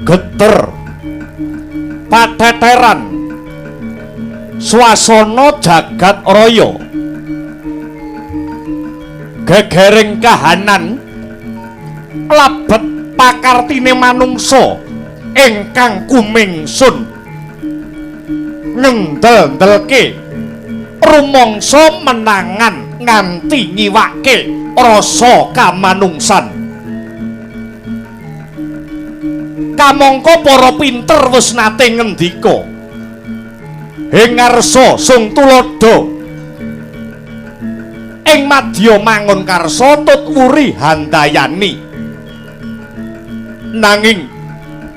geter pateteran swasana jagat raya gegering kahanan labet pakartine manungsa ingkang kumingsun ngendel-ndelke rumangsa menangan nganti nyiwake rasa kamanungsan. Kamangka para pinter wis nate ngendika ing ngarsa sung tulodo ing madya mangun karsa tut wuri handayani. Nanging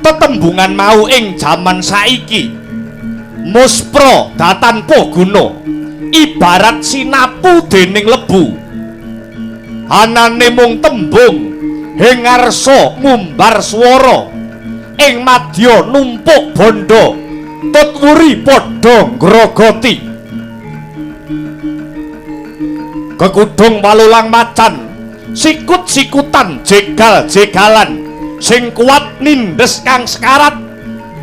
tetembungan mau ing jaman saiki muspra datanpa guna ibarat sinapu dening lebu. Anane mung tembung ing ngarsa ngumbar swara ing madya numpuk bondo tut wuri padha ngrogoti. Kekudung walulang macan sikut-sikutan jegal-jegalan sing kuat nindes kang sekarat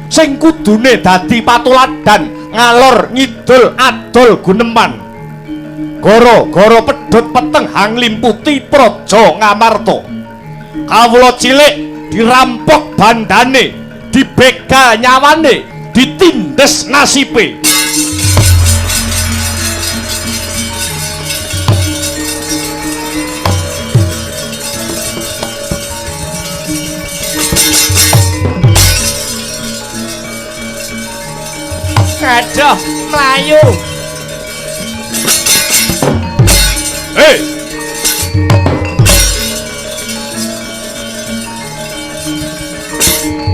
sing kudune dadi patuladan ngalor ngidul adol guneman goro-goro pedhot peteng hanglimputi praja Ngamarta. Kawula cilik dirampok bandane, dibegal nyawane, ditindes nasibe. Aduh, melayu. Hei!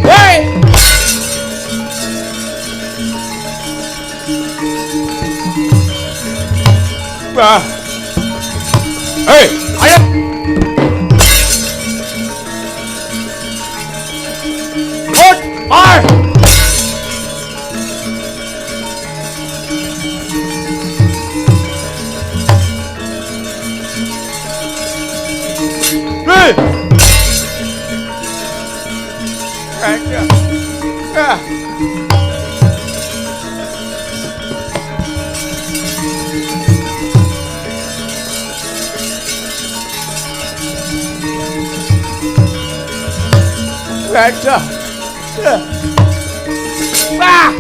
Hei! Bah! Hei! Ayo! Hot! Fire! Gajah. Ah. Ah.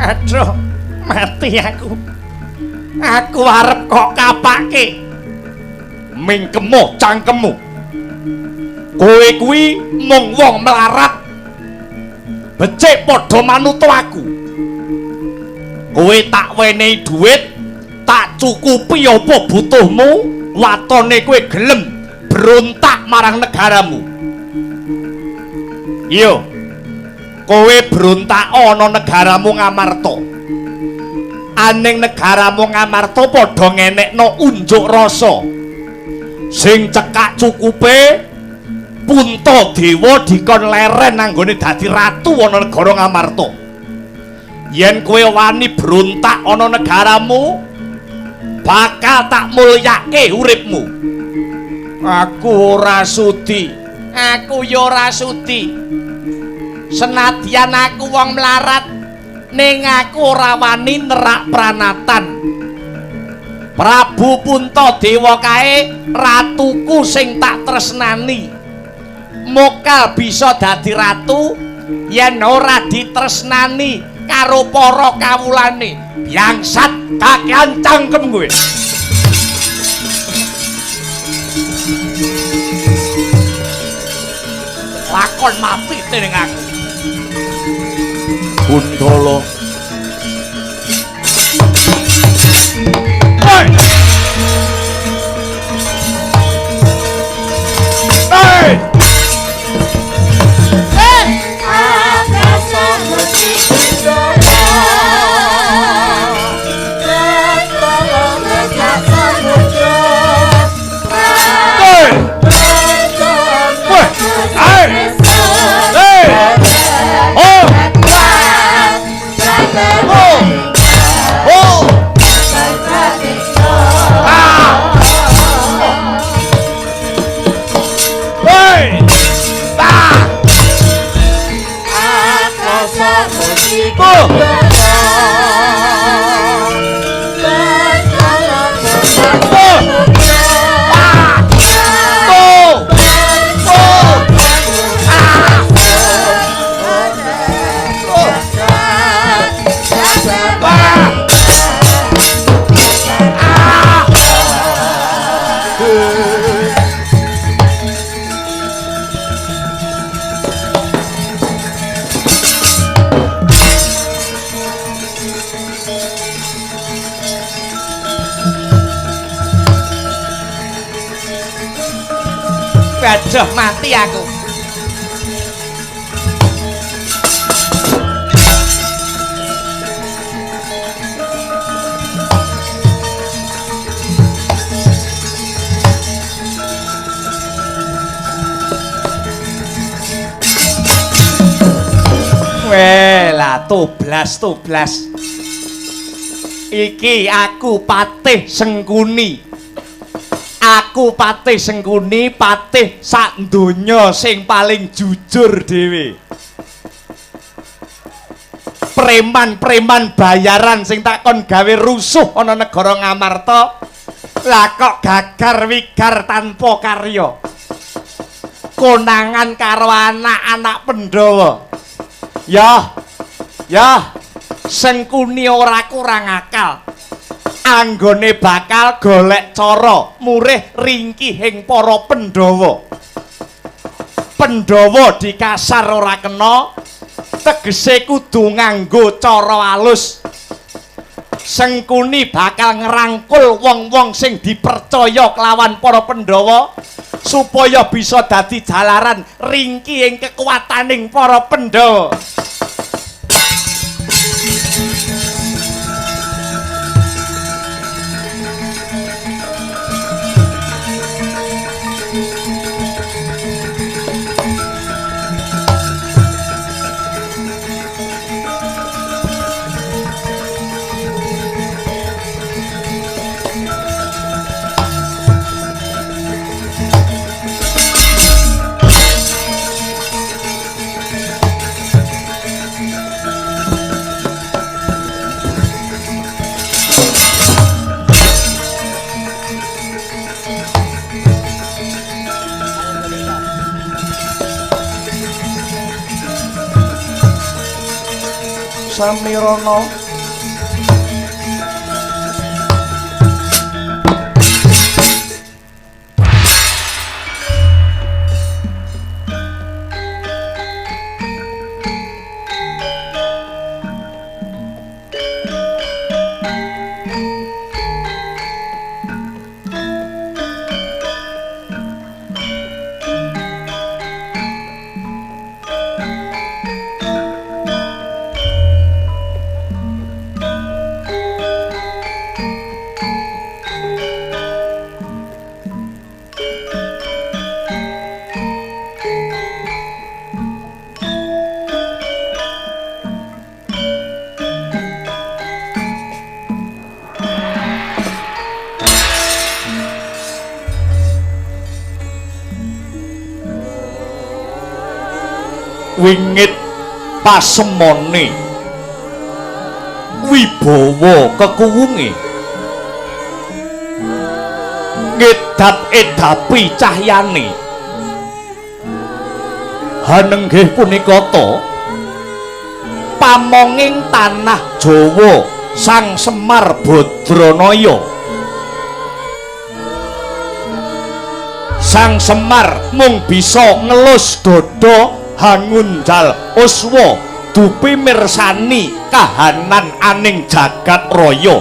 Aduh, mati aku. Aku arep kok kapake. Mingkemo cangkemmu. Kowe kuwi mung wong melarat. Becik padha manut aku. Kowe tak wenehi dhuwit, tak cukupi apa butuhmu, watone kowe gelem berontak marang negaramu. Iya. Kowe berontak ana negaramu Ngamarta. Aning negaramu Ngamarta padha ngenekno unjuk rasa. Sing cekak cukupe Puntadewa dikon leren anggone dadi ratu ana negara Ngamarta. Yen kowe wani berontak ana negaramu, bakal tak mulyake uripmu. Aku ora sudi. Aku ya ora sudi. Senadyan aku wong melarat, ning aku ora wani nerak pranatan. Prabu Puntadewa kae ratuku sing tak tresnani. Mokal bisa dadi ratu yen ora ditresnani karo para kawulane. Bangsat kakean cangkem kowe. Lakon mati dening aku. Gundala. Hei! Hei! Waduh, mati aku. Wela, toblas. Iki aku Patih Sengkuni. Aku Patih Sengkuni, patih sak donya sing paling jujur dhewe. Preman-preman bayaran sing takon gawe rusuh ana negara Ngamarta, lah kok gagar wigar tanpa karya. Konangan karo anak-anak Pandhawa. Ya, Sengkuni ora kurang akal. Anggone bakal golek cara murih ringkihing para Pandhawa. Pandhawa dikasar ora kena, tegese kudu nganggo cara alus. Sengkuni bakal ngerangkul wong-wong sing dipercaya kelawan para Pandhawa supaya bisa dadi jalaran ringkihing kekuataning para Pandhawa. Samirana wingit pasemone wibawa kekuwunge ngedap-edapi cahyane hanenggih punika ta pamonging tanah Jawa Sang Semar Badranaya. Sang Semar mung bisa ngelus dada Hangunjal Uswa dupi mirsani kahanan aning jagat raya.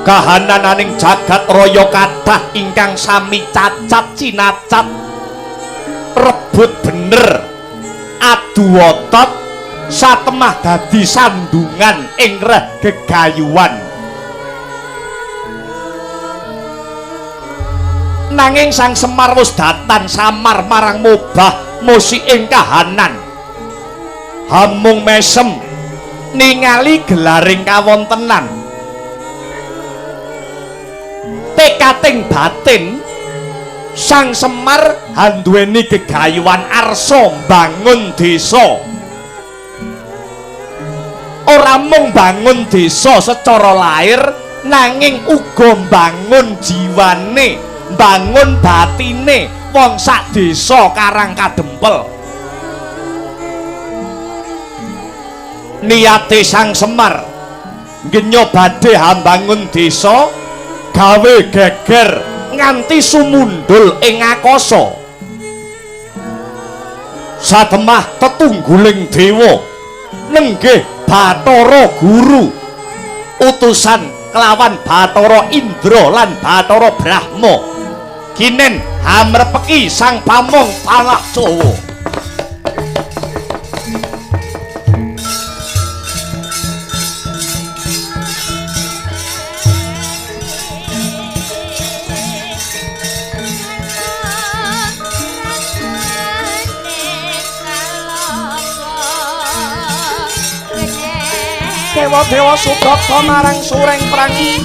Kahanan aning jagat raya kathah ingkang sami cacat cinacat, rebut bener, adu otot, satemah dadi sandungan ing reh gegayuhan. Nanging Sang Semar wis datan samar marang mobah musi ing kahanan. Hamung mesem ningali gelaring kawontenan. Tekating batin Sang Semar handuweni gegayuhan arsa bangun desa. Ora mung bangun desa secara lahir, nanging uga bangun jiwane, bangun batine wong sak desa Karang Kadempel. Niate Sang Semar ngenya badhe hambangun desa gawe geger nganti sumundul ing akasa satemah tetungguling dewa nenggih Bathara Guru utusan kelawan Bathara Indra lan Bathara Brahma kinen hamrepeki sang pamong tanah Jawa. Dewa-dewa subrata marang sureng prangi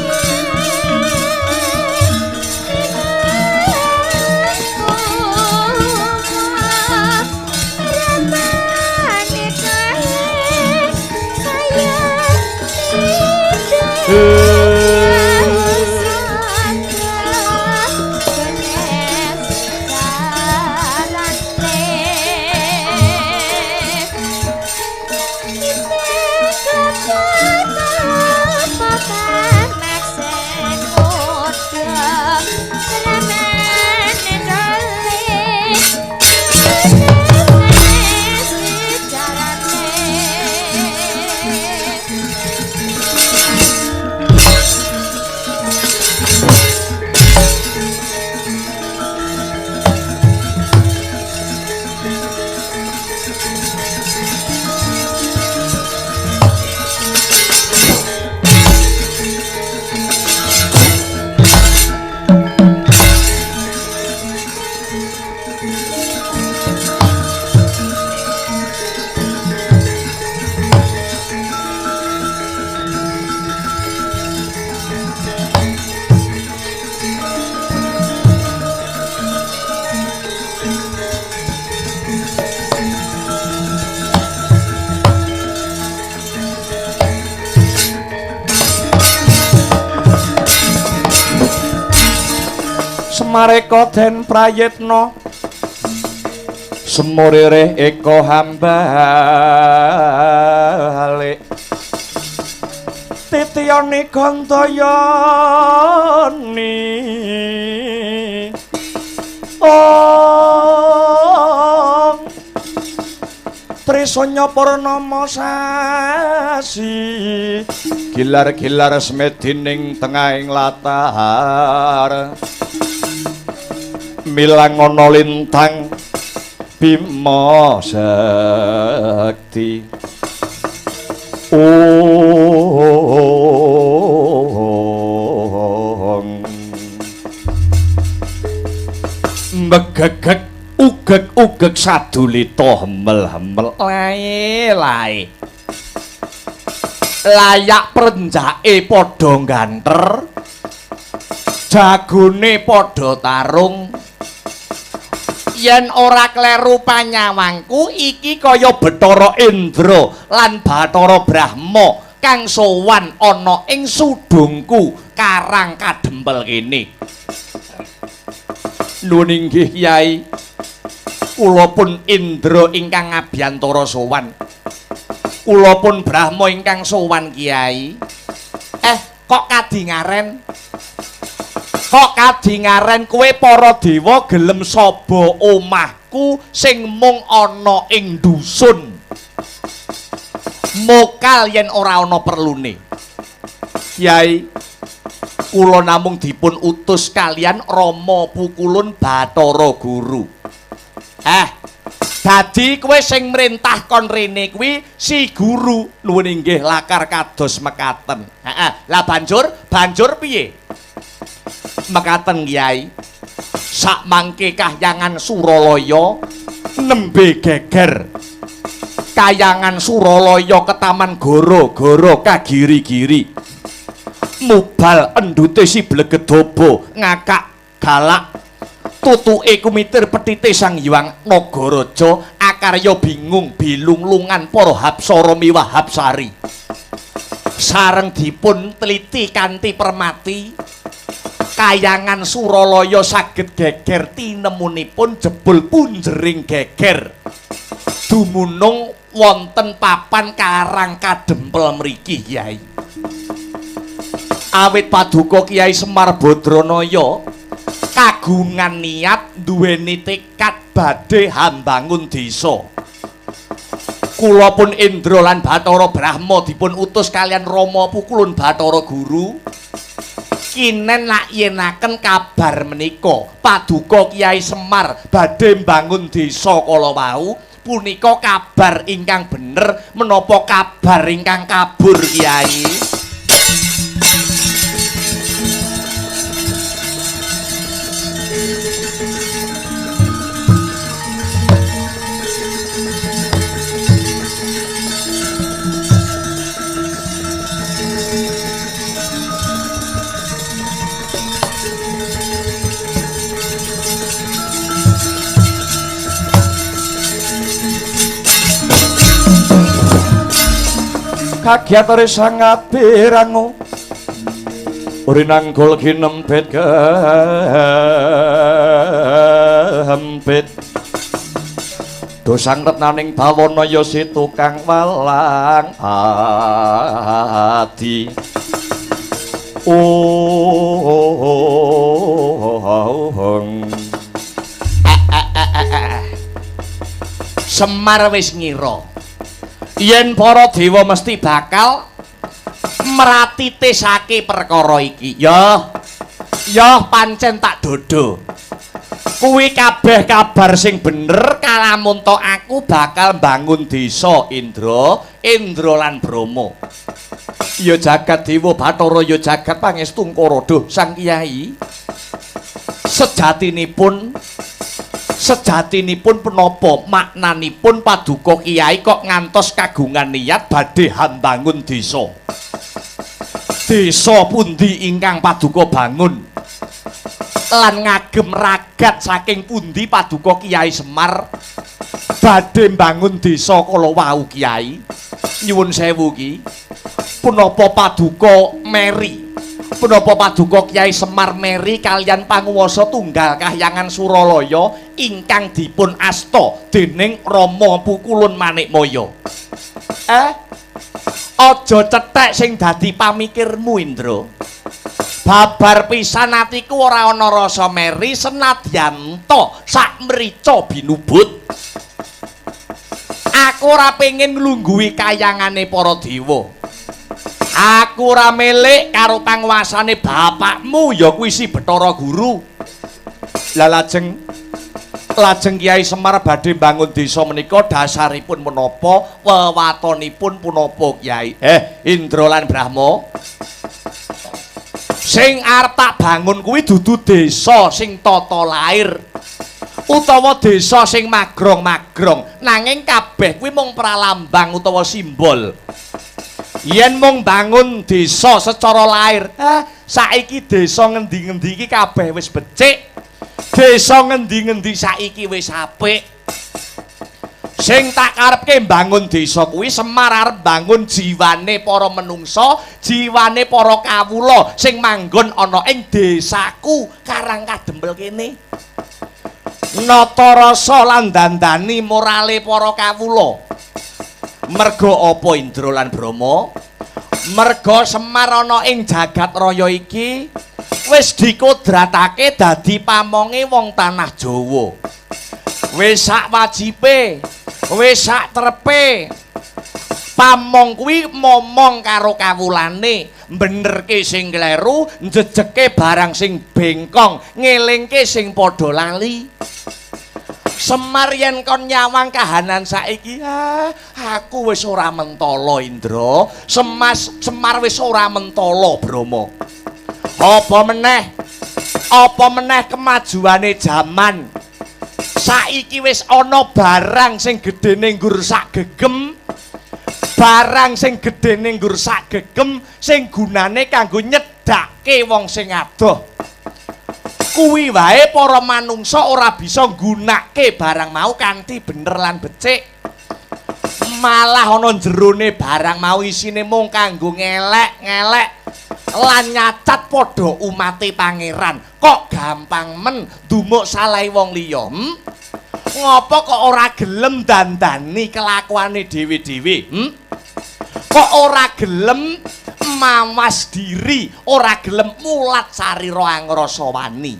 Mareka den prayitna semurire eka hambalik titiyane gandayani om trisanya purnama sasi gilar-gilar semedining tengahing latar milang ana lintang Bima Sakti megegek ugeg-ugeg sadulita hemel-hemel lae layak prenjake padha ganter jagone padha tarung yen ora kleru panyawangku iki kaya Bathara Indra lan Bathara Brahma kang sowan ana ing sudungku Karang Kadempel kene. Nuwun inggih Kyai, kula pun Indra ingkang ngabiyantara sowan. Kula pun Brahma ingkang sowan Kyai. Kok kadingaren? Kok kadingaren kowe para dewa gelem saba omahku sing mung ana ing dusun. Mokal yen ora ana perlune. Kyai, kula namung dipun utus kalian Rama Pukulun Bathara Guru. Dadi kowe sing mrentah kon rene kuwi si guru. Nuwun inggih lakar kados mekaten. Lah banjur piye? Mekaten Kyai, sak mangke kahyangan Suralaya nembe geger. Kayangan Suralaya ke Taman Goro-goro kagiri-giri. Mubal endute si Blegedaba ngakak galak. Tutuke kumitir petite Sang Hyang Nagaraja akarya bingung bilung-lungan para Hapsara miwah Hapsari. Sareng dipun teliti kanthi permati. Kayangan Suralaya saged geger tinemunipun jebul punjering geger dumunung wonten papan Karang Kadempel mriki Kyai. Awit Paduka Kyai Semar Badranaya kagungan niat duweni tekad badhe hambangun desa. Kula pun Indra lan Bathara Brahma dipun utus kalian Rama Pukulun Bathara Guru kinen lakyenaken kabar menika Paduka Kyai Semar badhe mbangun desa kala wau punika kabar ingkang bener menapa kabar ingkang kabur Kyai? Kagiatare sangat pirangu urinanggul kinempit kehempit dosang retnaning bawana ya si tukang walang ati Semar wis ngira yen para dewa mesti bakal meratitisake perkara iki. Ya pancen tak dodo. Kuwi kabeh kabar sing bener kalamun to aku bakal bangun desa Indra lan Brahma. Ya jagat dewa Bathara ya jagat pangestu Nkarada Sang Kyai. Sejatinipun penapa maknanipun Paduka Kyai kok ngantos kagungan niat badhe hambangun desa. Desa pundi ingkang Paduka bangun? Lan ngagem ragat saking pundi Paduka Kyai Semar badhe mbangun desa kala wau Kyai? Nyuwun sewu ki. Punapa Paduka meri? Punapa Paduka Kyai Semar meri kalian panguwasa tunggal Kahyangan Suralaya ingkang dipun asta dening Rama Pukulun Manikmaya. Aja cethek sing dadi pamikirmu Indra. Babar pisan atiku ora ana rasa meri senadyan to sak mrica binubut. Aku ora pengin nglungguhi kayangane para dewa. Aku ora melek karo panguwasane bapakmu ya kuwi si Bathara Guru. Lah lajeng Kyai Semar badhe bangun desa menika dasaripun menapa, wewatonipun punapa Kyai? Indra lan Brahma. Sing arep tak bangun kuwi dudu desa sing tata lair utawa desa sing magrong-magrong, nanging kabeh kuwi mung pralambang utawa simbol. Yen mung bangun desa secara lair, saiki desa ngendi-ngendi iki kabeh wis becik. Desa ngendi-ngendi saiki wis apik. Sing tak karepke mbangun desa kuwi Semar arep bangun jiwane para menungsa, jiwane para kawula sing manggon ana ing desaku Karangkadempel kene. Nata rasa lan dandani morale para kawula. Merga apa Indra lan Brahma? Merga Semar ana ing jagat raya iki wis dikodratake dadi pamonge wong tanah Jawa. Wis sak wajibe, wis sak trepe. Pamong kuwi momong karo kawulane, benerke sing kleru, njejeke barang sing bengkong, ngelingke sing padha lali. Semar yen kon nyawang kahanan saiki, aku wis ora mentala Indra. Semar wis ora mentala Brahma. Apa meneh kemajuane jaman. Saiki wis ana barang sing gedene nggur sak gegem. Barang sing gedene nggur sak gegem sing gunane kanggo nyedake wong sing adoh. Kuwi wae para manungsa ora bisa nggunakake barang mau kanthi bener lan becik. Malah ana jerone barang mau isine mung kanggo ngelek-ngelek lan nyacat padha umate pangeran. Kok gampang men ndumuk salahe wong liya? Ngopo kok ora gelem dandani kelakuane dhewe-dhewe? Kok ora gelem mawas diri ora gelem mulat sarira angrasa wani.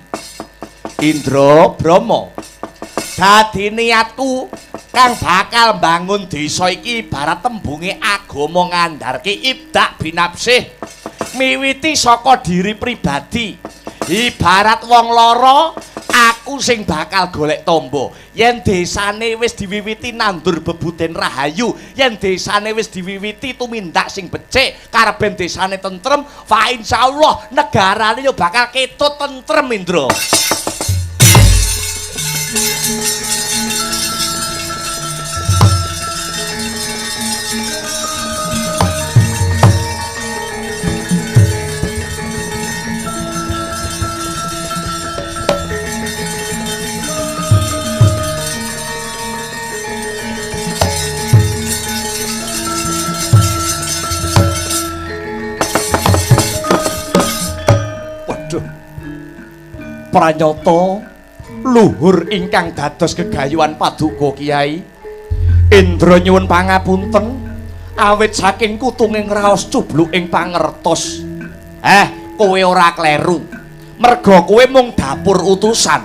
Indra Brahma, dadi niatku kang bakal bangun desa iki ibarat tembunge agama ngandharke ibdak binafsih miwiti saka diri pribadi. Ibarat wong lara, aku sing bakal golek tombo. Yen desane wis diwiwiti nandur bebuden rahayu, yen desane wis diwiwiti tumindak sing becik, kareben desane tentrem, fa insyaallah negarane yo bakal ketut tentrem, Indra. Pranyata luhur ingkang dados gegayuhan paduka Kiai. Indra nyuwun pangapunten awit saking kutunging raos cubluking pangertos. Kowe ora kleru. Merga kowe mung dapur utusan.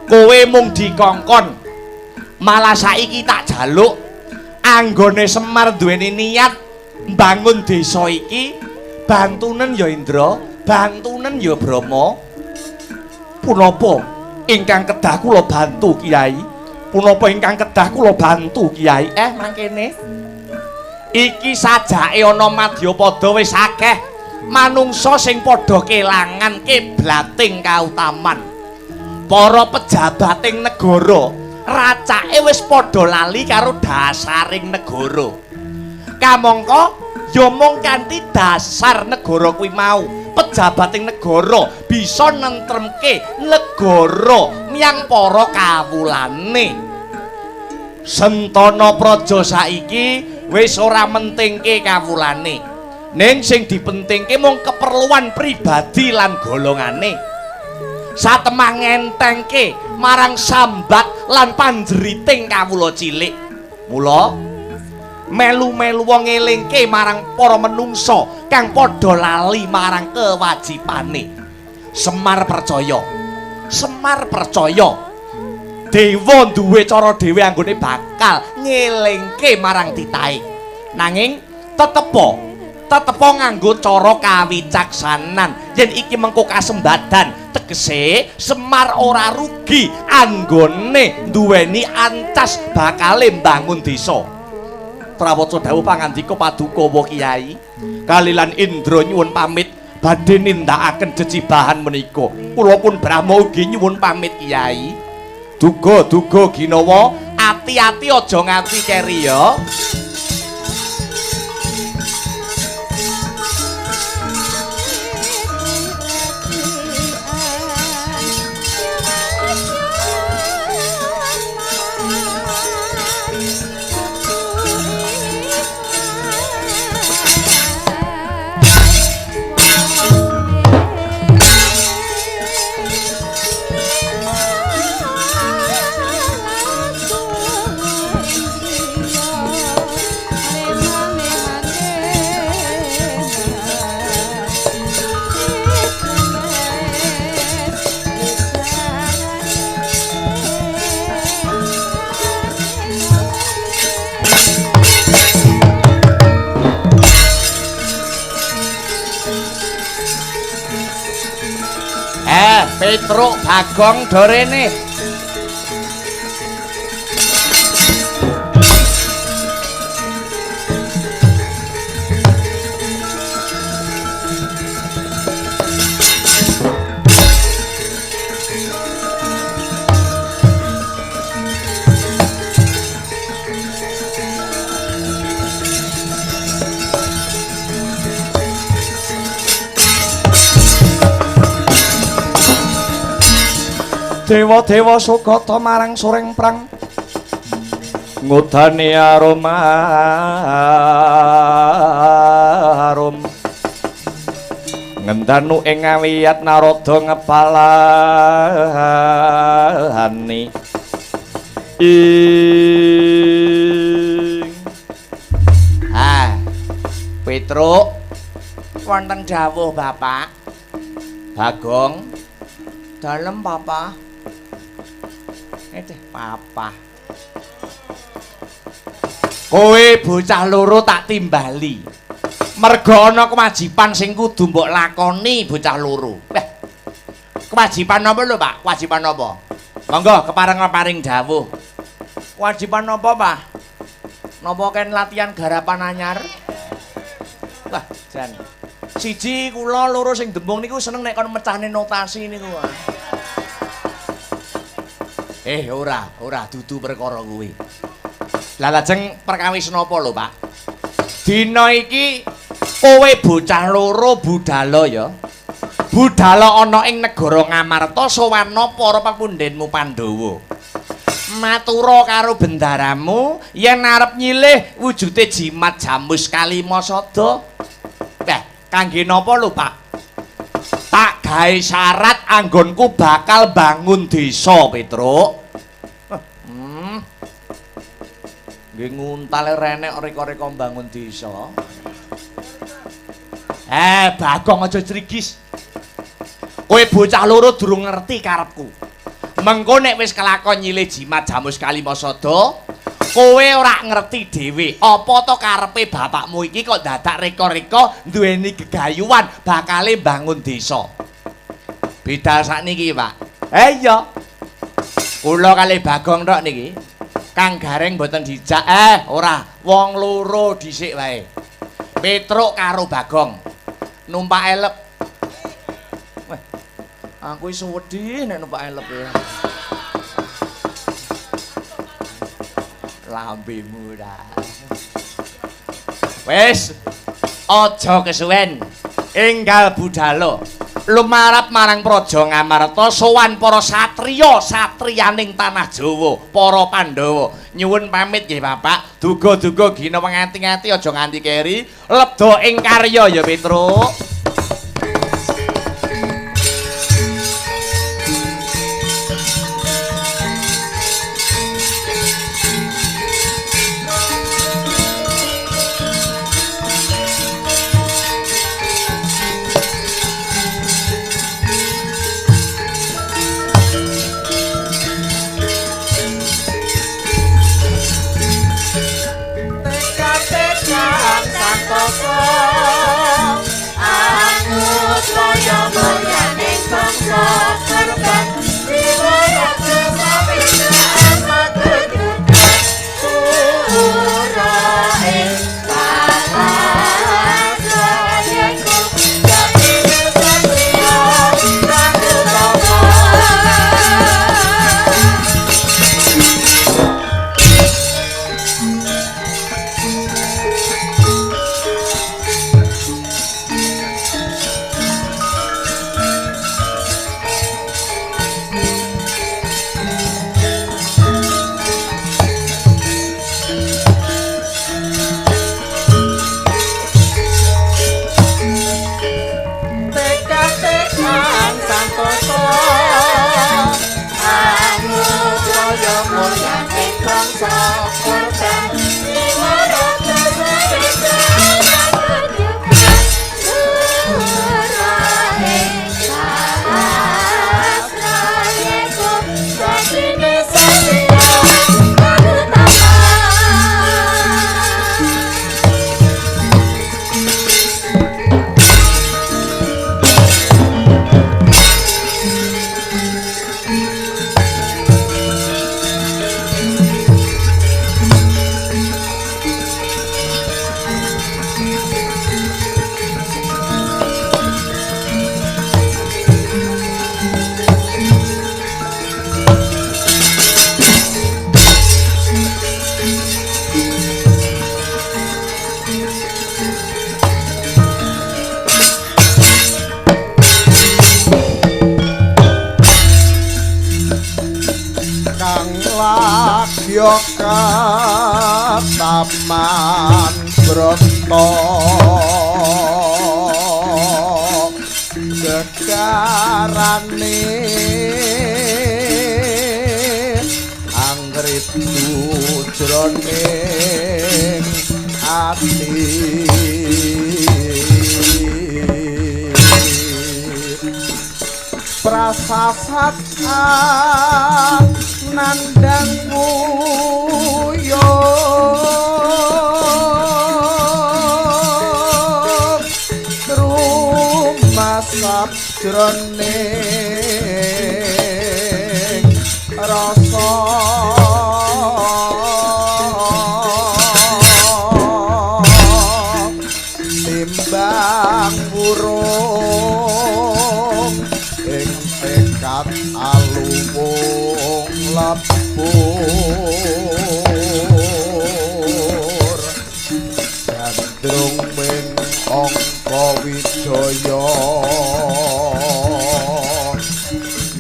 Kowe mung dikongkon. Malah saiki tak jaluk anggone Semar duweni niat mbangun desa iki, bantunen ya Indra, bantunen ya Brahma. Punapa ingkang kedah kula bantu Kiai? Punapa ingkang kedah kula bantu Kiai? Mangkene. Iki sajake ana Madyapada wis akeh manungsa sing padha kelangan kiblating kautaman. Para pejabating negara racake wis padha lali karo dasaring negara. Kamangka ya mung kanthi dasar negara kuwi mau pejabating negara bisa nentremke negara miyang para kawulane. Sentana praja saiki wis ora mentingke kawulane, ning sing dipentingke mung keperluan pribadi lan golongane. Satemah ngentengke marang sambat lan panjeriting kawula cilik. Mula melu-melu wong ngelingke marang para menungsa kang padha lali marang kewajibane. Semar percaya dewa duwe cara dhewe anggone bakal ngelingke marang titahe, nanging tetepo nganggo cara kawicaksanan. Yen iki mengko kasembadan tegese Semar ora rugi anggone duweni ancas bakale mbangun desa. Prawaca dawuh pangandika paduka wa Kiai. Kalilan Indra nyuwun pamit badhe nindakaken jejibahan menika. Kula pun Brahma ugi nyuwun pamit Kiai. Duga Ginawa, ati-ati aja nganti keri ya. Petruk Bagong dorene. Dewa-dewa sugata marang soreng prang ngudani arum ngendanu ing ngawiyat Narada ngepalani Petruk wonten dawuh Bapak. Bagong. Dalem Papa. Papa. Kowe bocah loro tak timbali. Merga ana kewajiban sing kudu mbok lakoni bocah loro. Kewajiban apa lho, Pak? Kewajiban apa? Monggo kepareng-paring dawuh. Kewajiban apa, Pak? Napa ken latihan garapan anyar? Wah, jan. Siji kula loro sing dembung niku seneng nek kon mecahne notasi niku. Ora dudu perkara kuwi. Lah lajeng perkawis napa lho, Pak? Dina iki kowe bocah loro budala ya. Budala ana ing negara Ngamarta sowana para pepundenmu Pandhawa. Matura karo bendaramu yen arep nyilih wujude jimat jamus Kalimasada. Kangge napa lho, Pak? Tak gawe syarat anggonku bakal bangun desa, Petruk. Nggih nguntal renek reka-reka bangun desa. Bagong aja crigis. Kowe bocah loro durung ngerti karepku. Mengko nek wis kelakon nyilih jimat jamus Kalimasada, kowe ora ngerti dhewe apa to karepe bapakmu iki kok dadak reka-reka duweni gegayuhan bakale bangun desa. Beda sakniki, Pak. Iya. Kula kalih Bagong tok niki. Kang Gareng mboten dijak. Ora, wong loro dhisik wae. Petruk karo Bagong. Numpak elep. Aku iso wedi nek numpak elep ya. Lambemu dah. Wes, aja kesuwen. Enggal budala. Lumarap marang Praja Ngamarta sowan para satriya satriyaning tanah Jawa, para Pandhawa. Nyuwun pamit nggih Bapak. Duga-duga gina ngati-ngati aja nganti keri. Lebda ing karya ya Petruk. Taman Broto gegarane anggrit jroning ati prasasat nandang muyo rumasap jroning rasa timbang burung ing tekad aluwung lebur gandrung ming angka wijaya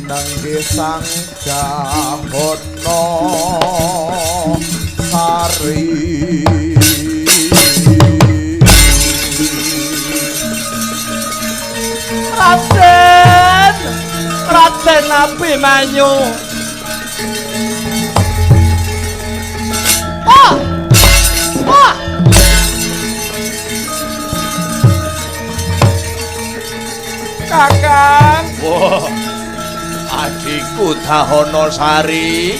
nangge sang Dahana Sari Raden Abimanyu. Wah! Wah! Kakang. Wah, adikku Dahana Sari.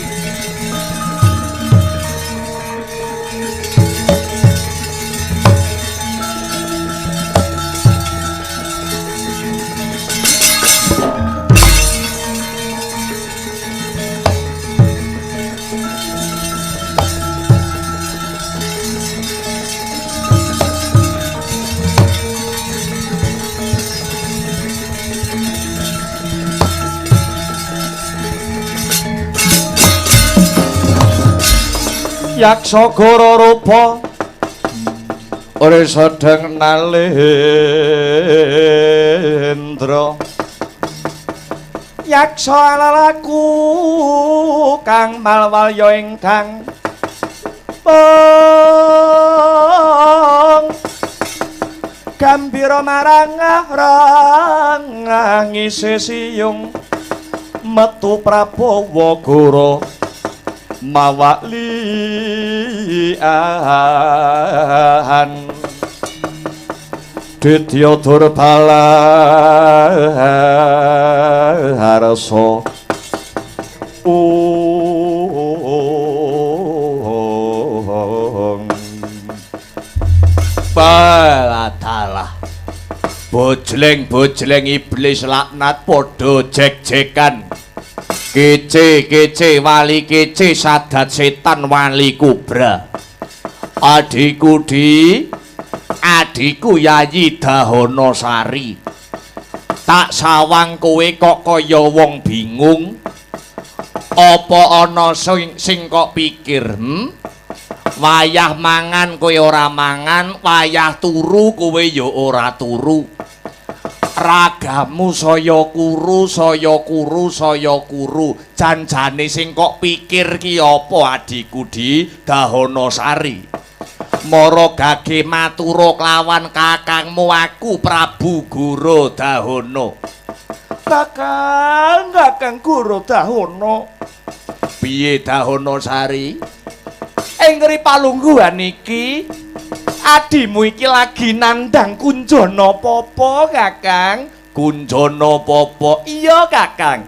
Yaksa Goro rupa ora sedeng nalendra yaksa lalaku kang malwalya ingkang gambira marang ngisi siyung metu Prabowo Goro mawalian Ditya Durbala harasa baladalah bojleng-bojleng iblis laknat padha jek-jekan kece wali kece sadat setan wali kubra adikku Yayi Dahana Sari tak sawang kowe kok kaya wong bingung apa ana sing kok pikir wayah mangan kowe ora mangan wayah turu kowe ya ora turu ragamu saya kuru janjane sing kok pikir ki apa adikku Dahana Sari mara gage matura klawan kakangmu aku Prabu Goro Dahana kakang Goro Dahana piye Dahana Sari ing ripalungguhan iki adimu iki lagi nandhang kunjana apa kakang kunjana apa iya kakang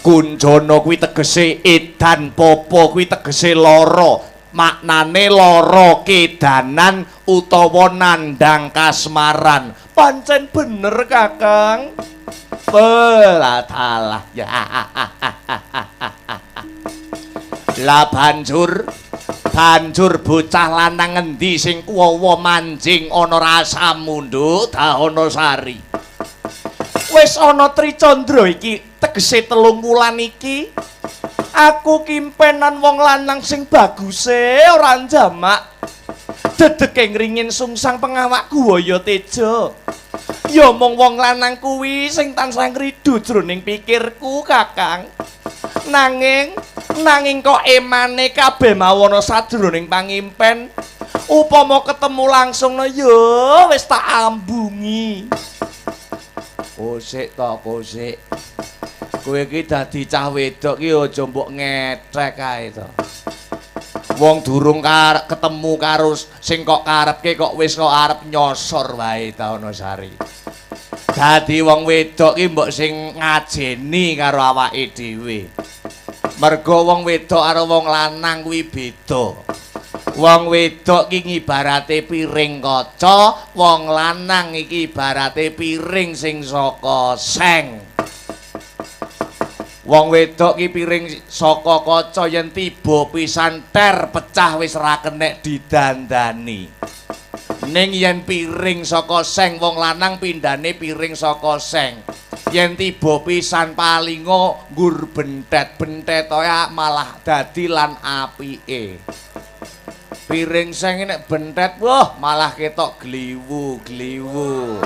kunjana kuwi tegese edan apa kuwi tegese lara maknane lara kedanan utawa nandhang kasmaran pancen bener kakang belatalah ya lah banjur bocah lanang ngendi sing kuwawa manjing ana rasa mundhuk Dahana Sari wis ana Tricandra iki tegese 3 wulan iki aku kimpenan wong lanang sing baguse ora jamak dedeke ngringin sungsang pengawak Guwaya Teja ya mung wong lanang kuwi sing tansah ngridu jroning pikirku kakang nanging kok emane kabeh mawana sadroning pangimpen upama ketemu langsung ya wis tak ambungi kosik to kosik kowe iki dadi cah wedok iki aja mbok ngetrek kae to wong durung ketemu karo sing kok karepke kok wis kok arep nyosor wae Dahana Sari Dadi wong wedok ki mbok sing ngajeni karo awake dhewe. Mergo wong wedok karo wong lanang kuwi beda. Wong wedok ki ibarate piring kaca, wong lanang iki ibarate piring sing saka seng. Wong wedok ki piring saka kaca yen tiba pisan ter pecah wis ra kenek didandani. Ning yen piring saka seng wong lanang pindhane piring saka seng. Yen tiba pisan palinga nggur bentet-bentet ya malah dadi lan apike. Piring seng nek bentet wah malah ketok gliwu-gliwu.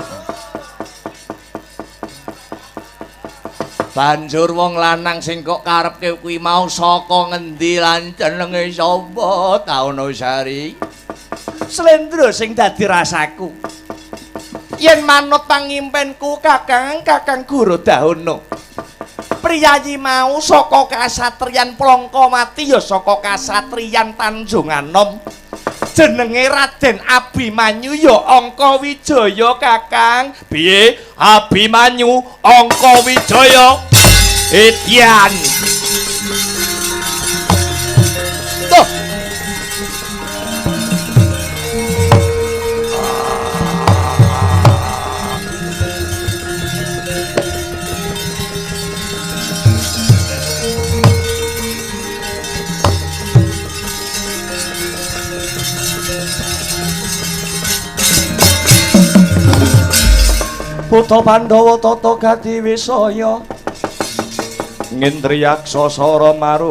Banjur wong lanang sing kok karepke kuwi mau saka ngendi lan jenenge sapa Taunasari? Slendra sing dadi rasaku. Yen manut pangimpenku Kakang Guru Dahono. Priyayi mau saka kasatriyan Plangka Mati ya saka kasatriyan Tanjung Anom. Jenenge Raden Abimanyu ya Angka Wijaya Kakang. Piye Abimanyu Angka Wijaya? Edyan. Tuh. Putra Pandhawa tata gati wisaya ngendriyaksa sara maruta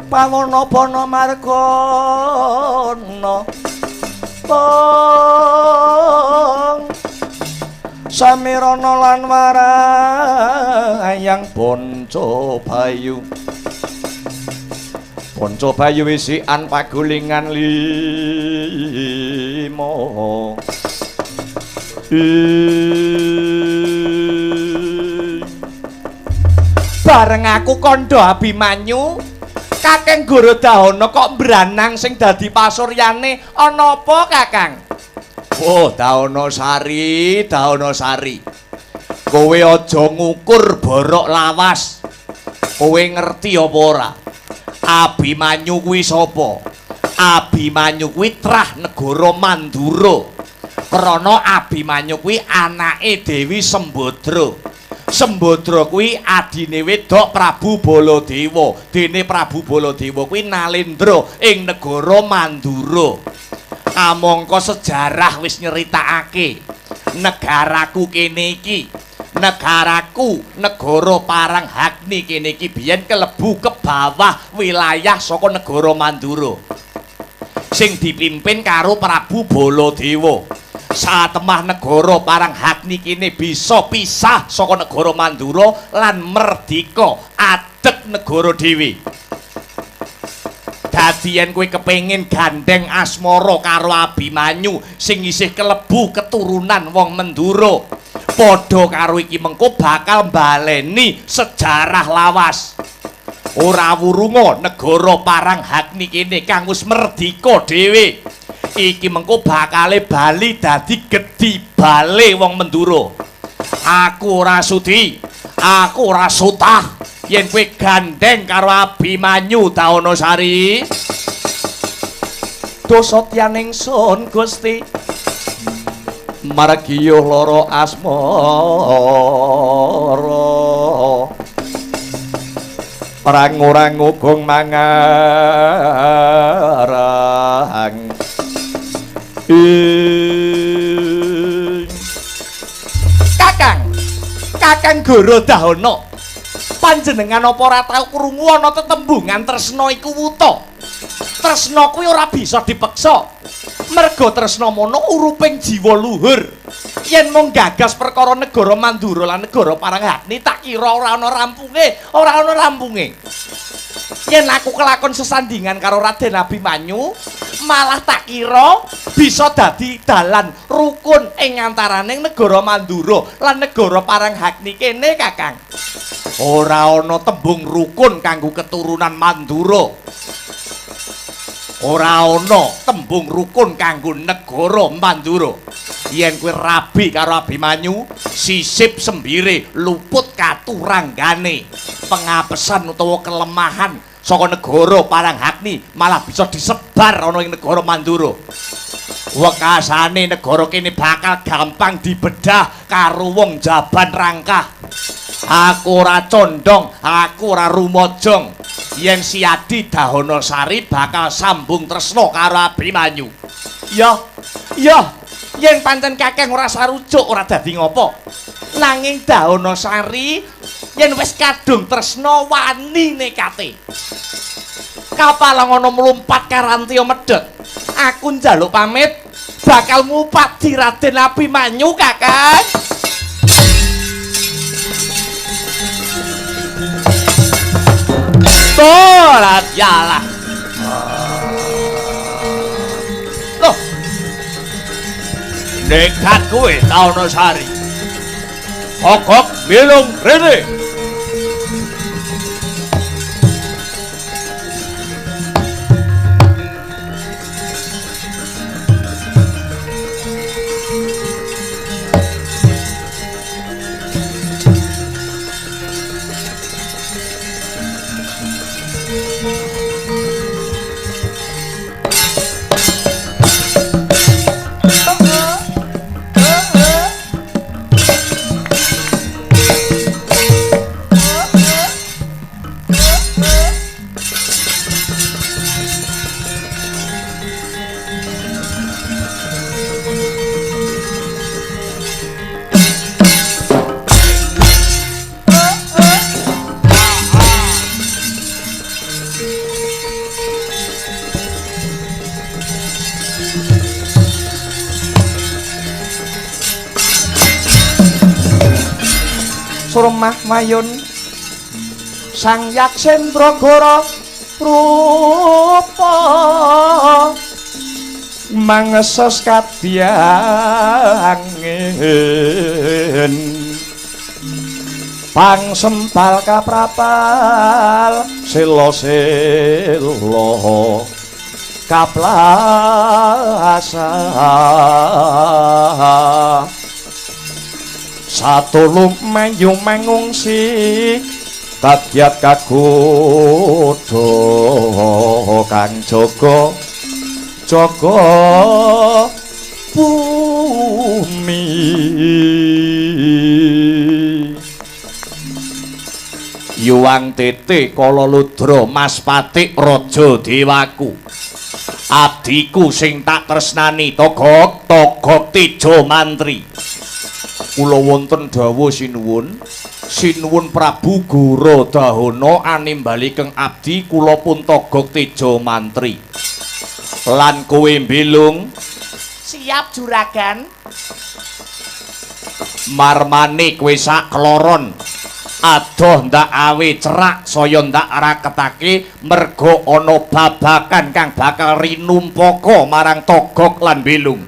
pawana bana margana tong samirana lan warayang Panca Bayu Panca Bayu wisikan pagulingan lima. Bareng aku kandha Abimanyu, Kakang Guru Dahono kok mbranang sing dadi pasuryane ana apa, Kakang? Oh, Daunasari, Daunasari. Kowe aja ngukur borok lawas. Kowe ngerti apa ora? Abimanyu kuwi sapa? Abimanyu kuwi trah negara Mandura. Krana Abimanyu kuwi anake Dewi Sembadra. Sembadra kuwi adine wedok Prabu Baladewa. Dene Prabu Baladewa kuwi Nalendra ing negara Mandura. Amangka sejarah wis nyeritakake negaraku kene iki. Negaraku, negara Paranghagni kene iki biyen kelebu ke bawah wilayah saka negara Mandura. Sing dipimpin karo Prabu Baladewa. Satemah negara Paranghagni kene bisa pisah saka negara Mandura lan merdika adeg negara dhewe. Dadi yen kowe kepengin gandeng asmara karo Abimanyu sing isih kelebu keturunan wong Mandura, padha karo iki mengko bakal mbaleni sejarah lawas. Ora wurunga negara Paranghagni kene kang wis merdika dhewe. Iki mengko bakale bali dadi gedhi bale wong Mandura. Aku ora sudi, aku ora sutah yen kowe gandeng karo Abimanyu Daunasari. Dosa tyaning sun Gusti. Margiya lara asmara. Orang-orang ngubung mangarang. Kakang Guru Dahono, panjenengan apa ora tau krungu ana tetembungan tresna iku wuta? Tresna kuwi ora bisa dipeksa. Merga tresna mono uruping jiwa luhur. Yen mung gagas perkara negara Mandura lan negara Paranghagni tak kira ora ana rampunge, ora ana rampunge. Yen aku kelakon sesandingan karo Raden Abimanyu, malah tak kira bisa dadi dalan rukun ing antaraning negara Mandura lan negara Paranghagni kene, Kakang. Ora ana tembung rukun kanggo keturunan Mandura. ora ana tembung rukun kanggo negara Mandura. Yen kowe rabi karo Abimanyu, sisip sembire luput katuranggane. Pengapesan utawa kelemahan saka negara Paranghagni malah bisa disebar ana ing negara Mandura. Wekasane negara kene bakal gampang dibedah karo wong jaban rangkah. Aku ora condong, aku ora rumojong yen si Adi Dahanasari bakal sambung tresna karo Abimanyu. Ya, yen pancen Kakang ora sarujuk ora dadi ngopo. Nanging Dahanasari yen wis kadung tresna wani nekate. Kapal ngono mlumpat karantiya medhek. Aku njaluk pamit bakal ngupati Raden Abimanyu, Kakang. Tolat yalah. Loh. Nekat kowe Dahanasari. Kokok milung rene. Surmah mayun sang Yaksendragara rupa mangesos kadyangen pangsempal kaprapal sela-sela kaplasa satulung mayu mangungsi kagiat kagodha kang jaga bumi Yuwang Tete Kala Ludra Mas Patik Raja Dewaku adiku sing tak tresnani Togok Teja Mantri. Kula wonten dawuh sinuwun Prabu Gorodahana animbali keng abdi kula pun Togok Teja Mantri. Lan kowe mbelung siap juragan. Marmane kowe sak kloron adoh ndak awe cerak saya ndak raketake merga ana babakan kang bakal rinumpaka marang Togok lan Belung.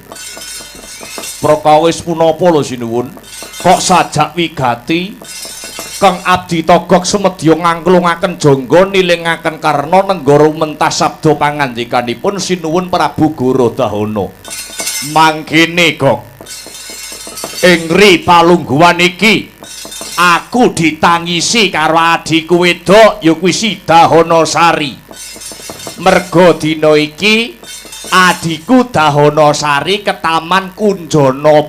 Prakawis punapa lho sinuwun? Kok sajak wigati Kang Abdi Togok sumedya ngangklungaken jangga nilingaken karna nenggara mentas sabda pangandikanipun sinuwun Prabu Gorodahana. Mangkene, Gok. Ing ri palungguhan iki aku ditangisi karo adiku wedok ya kuwi si Dahanasari. Merga dina iki adiku Dahanasari ke taman Kunjana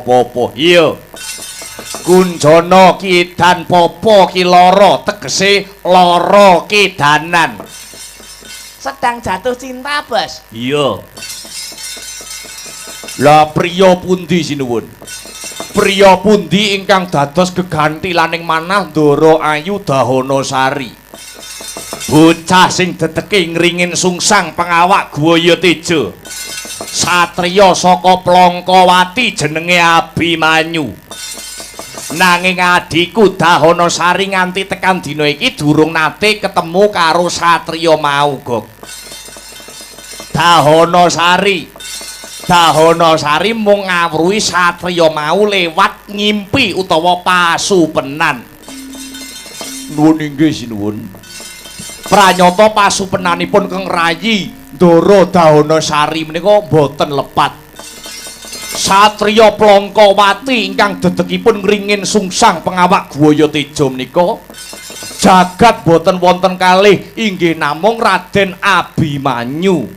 Papa. Iya. Kunjana Kidan Papa ki lara, tegese lara kedanan. Sedang jatuh cinta, Bos. Iya. Lah priya pundi sinuwun? Priya pundi ingkang dados gegantilaning manah Ndara Ayu Dahanasari? Bocah sing deteke ngringin sungsang pengawak Gwaya Teja. Satriya saka Plangkawati jenenge Abimanyu. Nanging adiku Dahanasari nganti tekan dina iki durung nate ketemu karo satriya mau, Gok. Dahanasari mung ngawruhi satriya mau lewat ngimpi utawa pasupenan. Nuwun inggih sinuwun. Pranyata pasupenanipun Kang Rayi Ndara Dahanasari menika boten lepat. Satriya Plangkawati ingkang dedegipun ngringin sungsang pengawak Gwaya Teja menika jagat boten wonten kalih inggih namung Raden Abimanyu.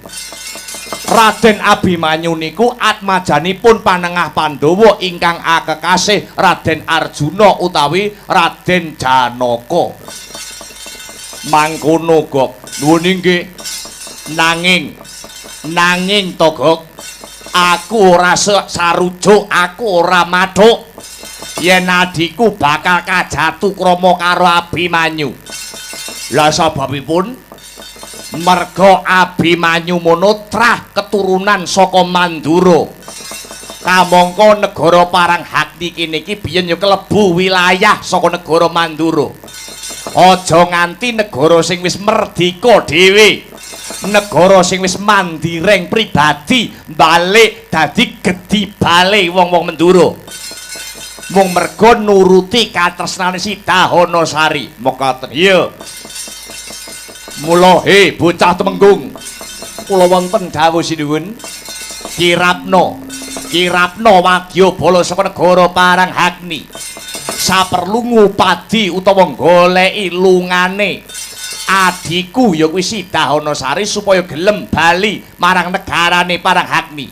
Raden Abimanyu niku atmajanipun panengah Pandhawa ingkang akekasih Raden Arjuna utawi Raden Janaka. Mangkono Gok, nuwun inggih. Nanging to Gok, aku ora sarujuk, aku ora madhuk yen adhiku bakal kajatu krama karo Abimanyu. Lah sababipun merga Abimanyu monotrah keturunan saka Mandura. Kamangka negara Paranghakti kene iki biyen ya klebu wilayah saka negara Mandura. Aja nganti negara sing wis merdika dhewe, negara sing wis mandireng pribadi balik dadi gedhi bale wong-wong Mandura. Mung merga nuruti katresnane si Dahanasari. Mekaten. Iya. Mula bocah Temenggung, kula wonten dawuh sinuwun. Kirapna wadyabala saka negara Paranghakni. Saperlu ngupadi utawa goleki lungane adiku ya kuwi si Dahanasari supaya gelem bali marang negarane Paranghakni.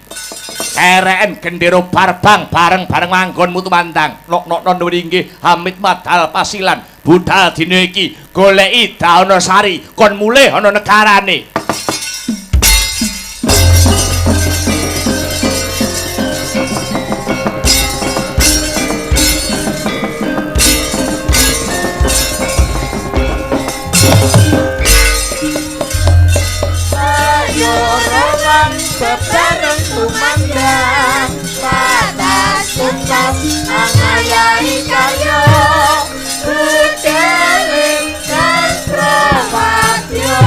Kereken gendera barbang bareng-bareng manggon mutu mandang. Nok-nok inggih Hamid Madal Pasilan. Budal dina iki goleki Dahanasari kon mulih ana negarane. Bebareng tumandang patas tuntas angayai karya budeling dan prawadya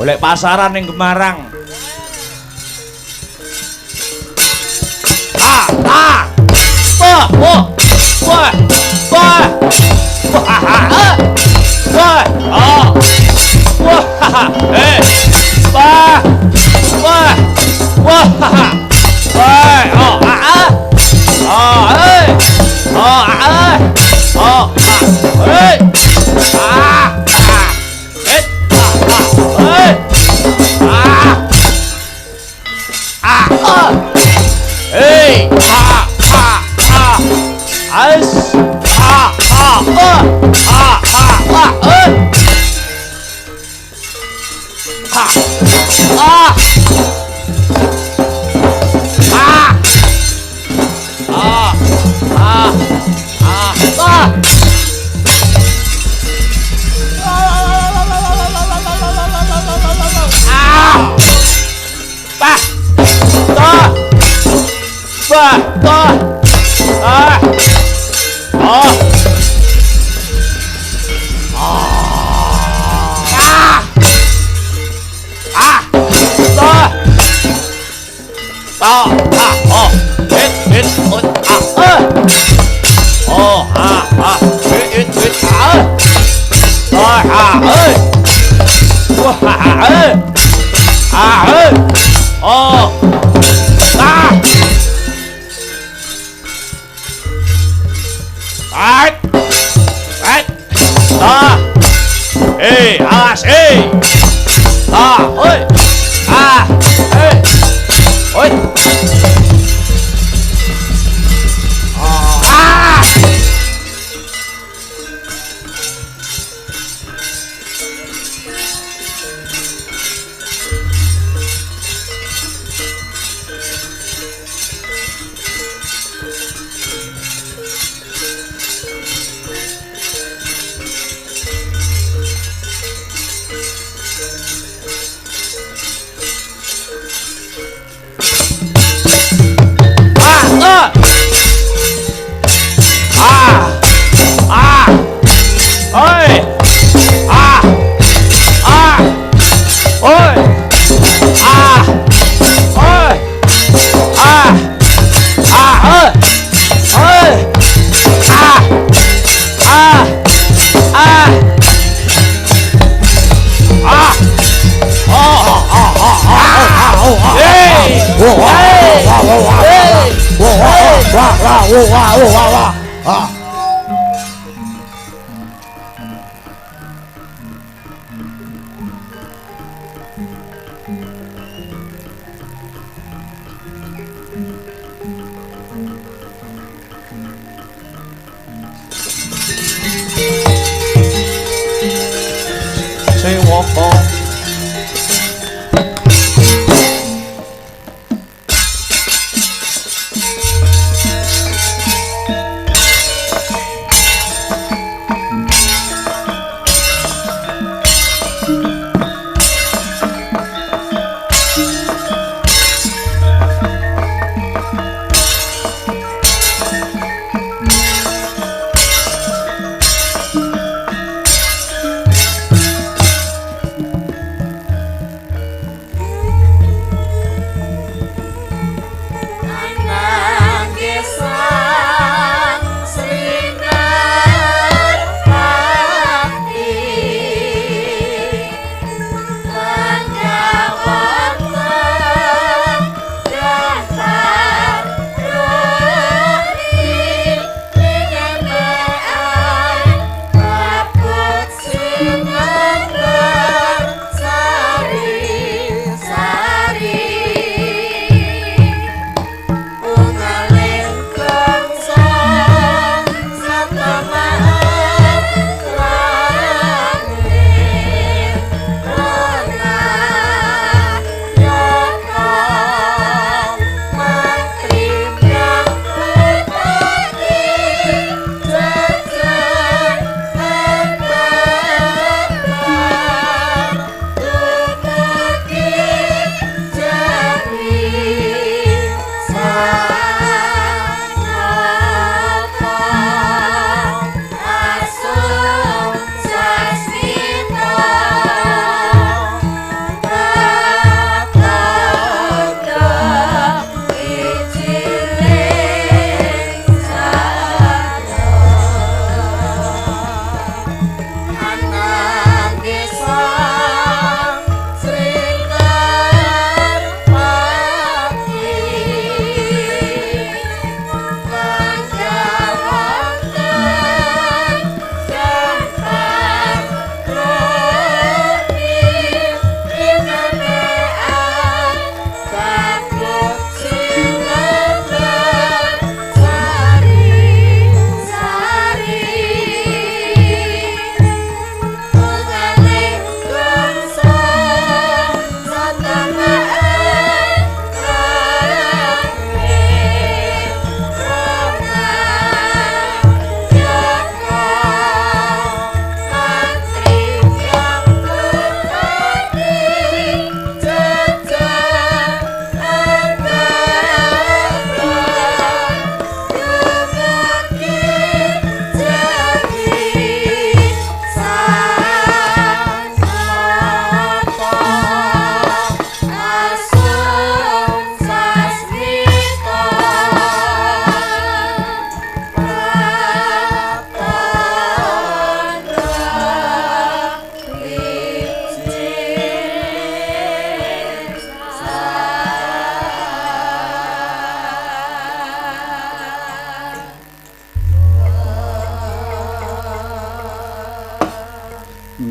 Golek pasaran ning Gemarang. Wah, wah, wah, wah, wah, wah, oh, wah, wah, wah, wah, oh, Ah. Sewaka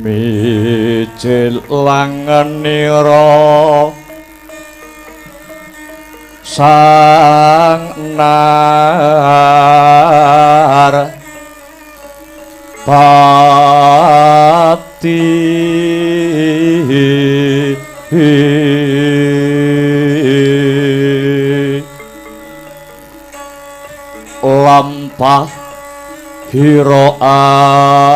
mijil langenira sang nar pati lampah hira alon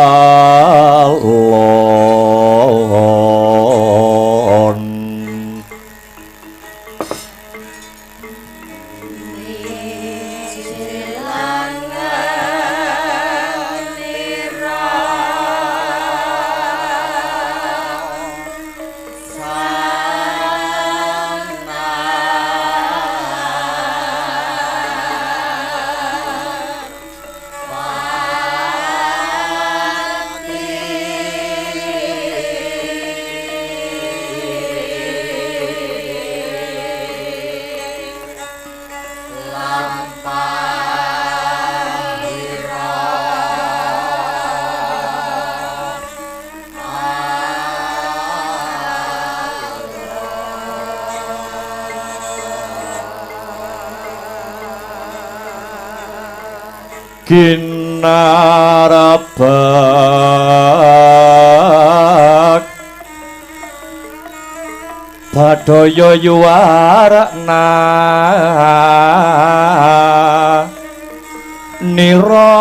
ginarabak badaya yuwarna nira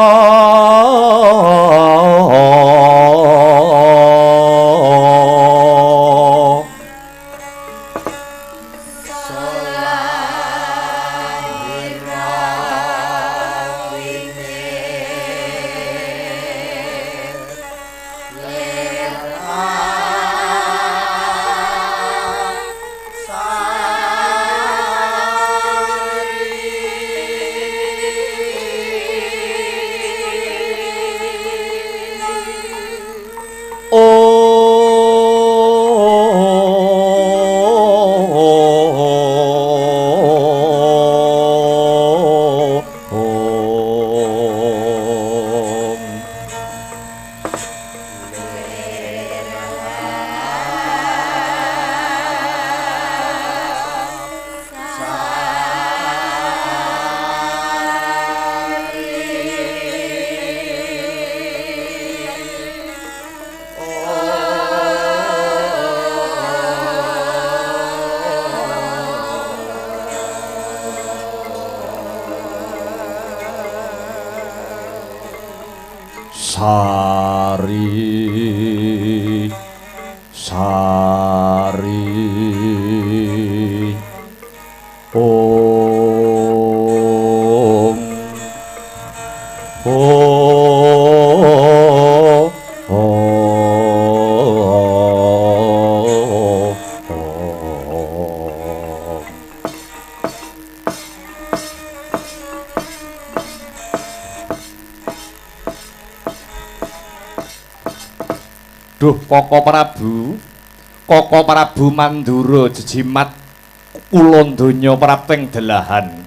Sari Sari Om Om Duh Koko Prabu Mandura jejimat kula donya praping delahan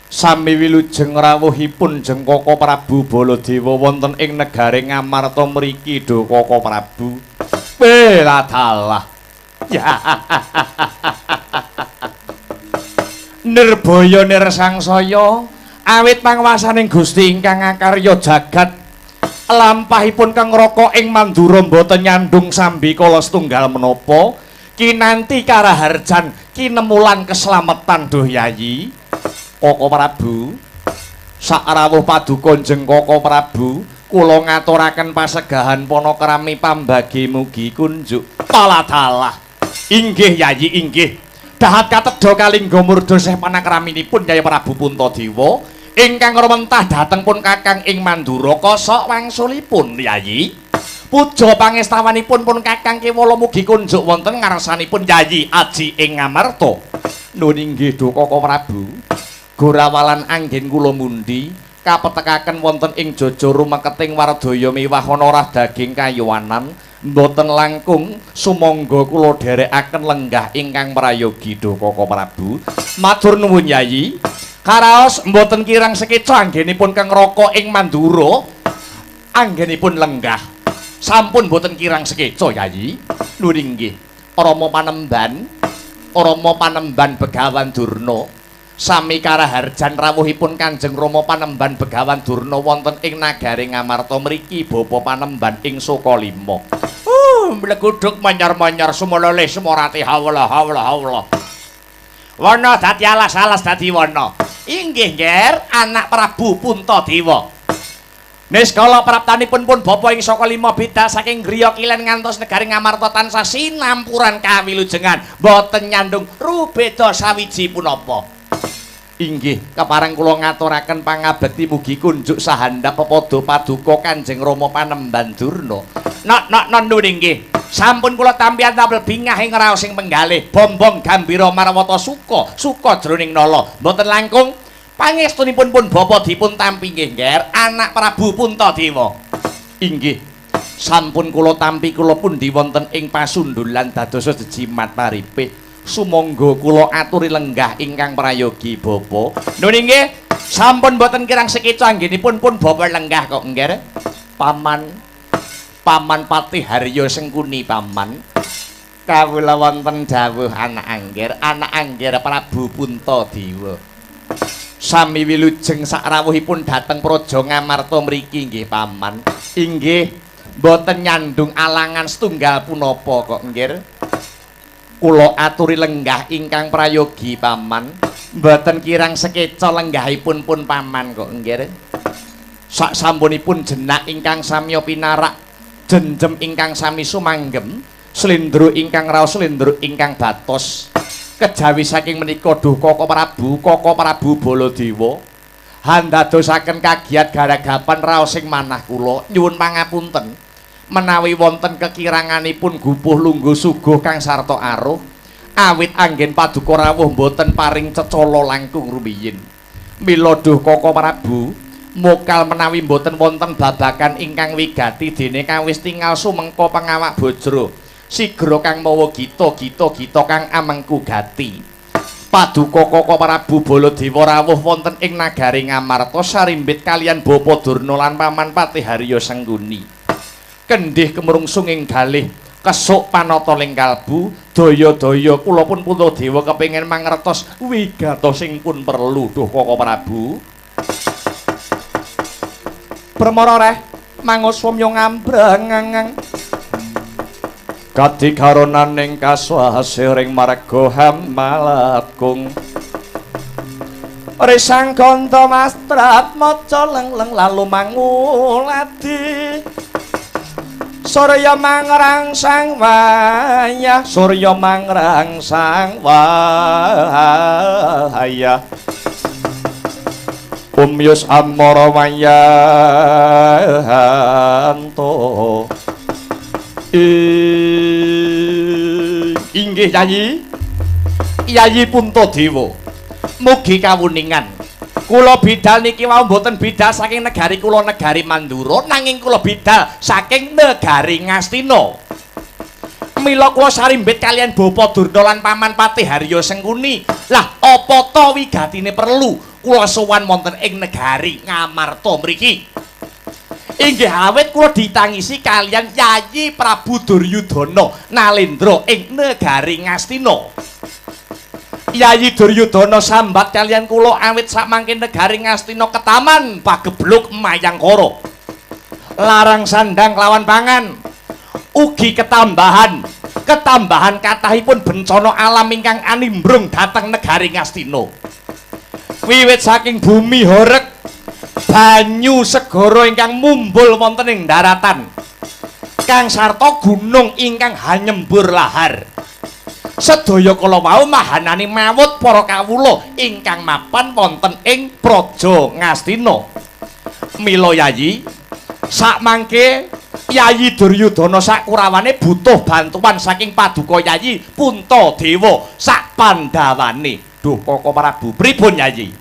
sami wilujeng rawuhipun jeng Koko Prabu Baladewa wonten ing negare Ngamarta mriki Duh Koko Prabu bela dalah ya nirbaya nirsangsaya awit pangwasaning Gusti ingkang ngakarya jagat lampahipun kang raka ing Mandura boten nyandung sambi kala setunggal menapa kinanti karaharjan kinemulan keslametan Duh Yayi Koko Prabu sak rawuh paduka jeng Koko Prabu kula ngaturaken pasegahan panakrami pambagi mugi kunjuk paladalah inggih Yayi inggih dahat katedha kalingga murda seh panakraminipun Yayi Prabu Puntadewa ingkang rumentah dhateng pun Kakang ing Mandura kosok wangsulipun Yayi puja pangestawanipun pun Kakang Kewala mugi kunjuk wonten ngarsanipun Yayi Aji ing Ngamarta nuwun inggih Duh Koko Prabu gorawalan anggen kula mundi kapetekaken wonten ing jaja rumeketing wardaya miwah ana rah daging kayuwanan mboten langkung sumangga kula dherekaken lenggah ingkang prayogi Duh Koko Prabu matur nuwun Yayi karaos mboten kirang sekeca anggenipun kang raka ing Mandura anggenipun lenggah sampun mboten kirang sekeca Yayi nuwun inggih Rama Panemban Begawan Durna sami karaharjan rawuhipun Kanjeng Rama Panemban Begawan Durna wonten ing nagare Ngamarta mriki Bapa Panemban ing Sukalima mlegudhuk manyar-manyar sumololeh sumorati hawla wana dadi alas-alas dadi wana inggih Nger anak Prabu Puntadewa niskala praptanipun pun bapa ing Sakalima beda saking griya kilen ngantos negari Ngamarta tansah sinampuran kawilujengan boten nyandung rubeda sawiji punapa inggih kepareng kula ngaturaken pangabekti mugi kunjuk sahandhap pepada paduka Kanjeng Rama Panemban Durna nuwun inggih sampun kula tampian tampil bingah ing raos sing penggalih bombong gambira marwata suka jroning nala mboten langkung pangestunipun pun bapa dipun tampi nggih Nger anak Prabu Puntadewa inggih sampun kula tampi kula pundi wonten ing pasundulan dadosa jejimat paripih sumangga kula aturi lenggah ingkang prayogi bapa nuwun inggih sampun mboten kirang sekeca anggenipun pun bapa lenggah kok Nger Paman Patih Harya Sengkuni paman kawula wonten dawuh anak Angger Prabu Puntadewa sami wilujeng sakrawuhipun dhateng Praja Ngamarta mriki nggih paman. Inggih boten nyandung alangan setunggal punapa kok nggih. Kula aturi lenggah ingkang prayogi paman. Mboten kirang sekeca lenggahipun pun paman kok nggih. Sak sampunipun jenak ingkang samya pinarak, jenjem ingkang sami sumanggem, slendro ingkang raos slendro ingkang batos. Kejawi saking menika duh Koko Prabu Baladewa handadosaken kagiat garagapan raos ing manah kula nyuwun pangapunten menawi wonten kekiranganipun gupuh lungguh suguh kang sarta aruh awit anggen paduka rawuh boten paring cecala langkung rumiyin. Mila duh Koko Prabu mokal menawi boten wonten babagan ingkang wigati dene kawis tinggal sumengko pengawak bojro sigra kang mawa gita kang amengku gati. Paduka Koko Prabu Baladewa rawuh wonten ing nagari Ngamarta sarimbit kaliyan Bapa Durna lan Paman Patiharya Sengguni. Kendhih kemrungsung ing dalih kesuk panata ling kalbu daya-daya kula pun Puntadewa kepengin mangertos wigatosing pun perlu duh Koko Prabu. Permara reh manguswamya ngambrang kadikaronaning kaswasiring marga Hamalakung Risang Ganta Mastrat maca leng-leng lalu manguladi Surya mangrangsang wayah Surya mangrangsang wayah Umyus amara wayanto inggih Yayi Puntadewa mugi kawuningan kula bidal niki wau mboten bidal saking negari kula negari Mandura nanging kula bidal saking negari Ngastina. Mila kula sarimbit kalian Bapa Durna lan Paman Patiharya Sengkuni. Lah apa ta wigatine perlu kula sowan wonten ing negari Ngamarta mriki? Inggih awit kula ditangisi kalian Yayi Prabu Duryudana Nalendra ing negari Ngastina. Yayi Duryudana sambat kalian kula awit samangke negari Ngastina ketaman pagebluk Mayangkara. Larang sandang lawan pangan. Ugi ketambahan kathahipun bencana alam ingkang animbrung dhateng negari Ngastina. Wiwit saking bumi horeg banyu segara ingkang mumbul wonten ing daratan kang sarta gunung ingkang hanyembur lahar. Sedaya kala wau mahanani mawut para kawula ingkang mapan wonten ing Praja Ngastina. Mila Yayi sakmangke Yayi Duryudana sakurawane butuh bantuan saking paduka Yayi Puntadewa sak Pandhawane. Duh Koko Prabu pripun Yayi?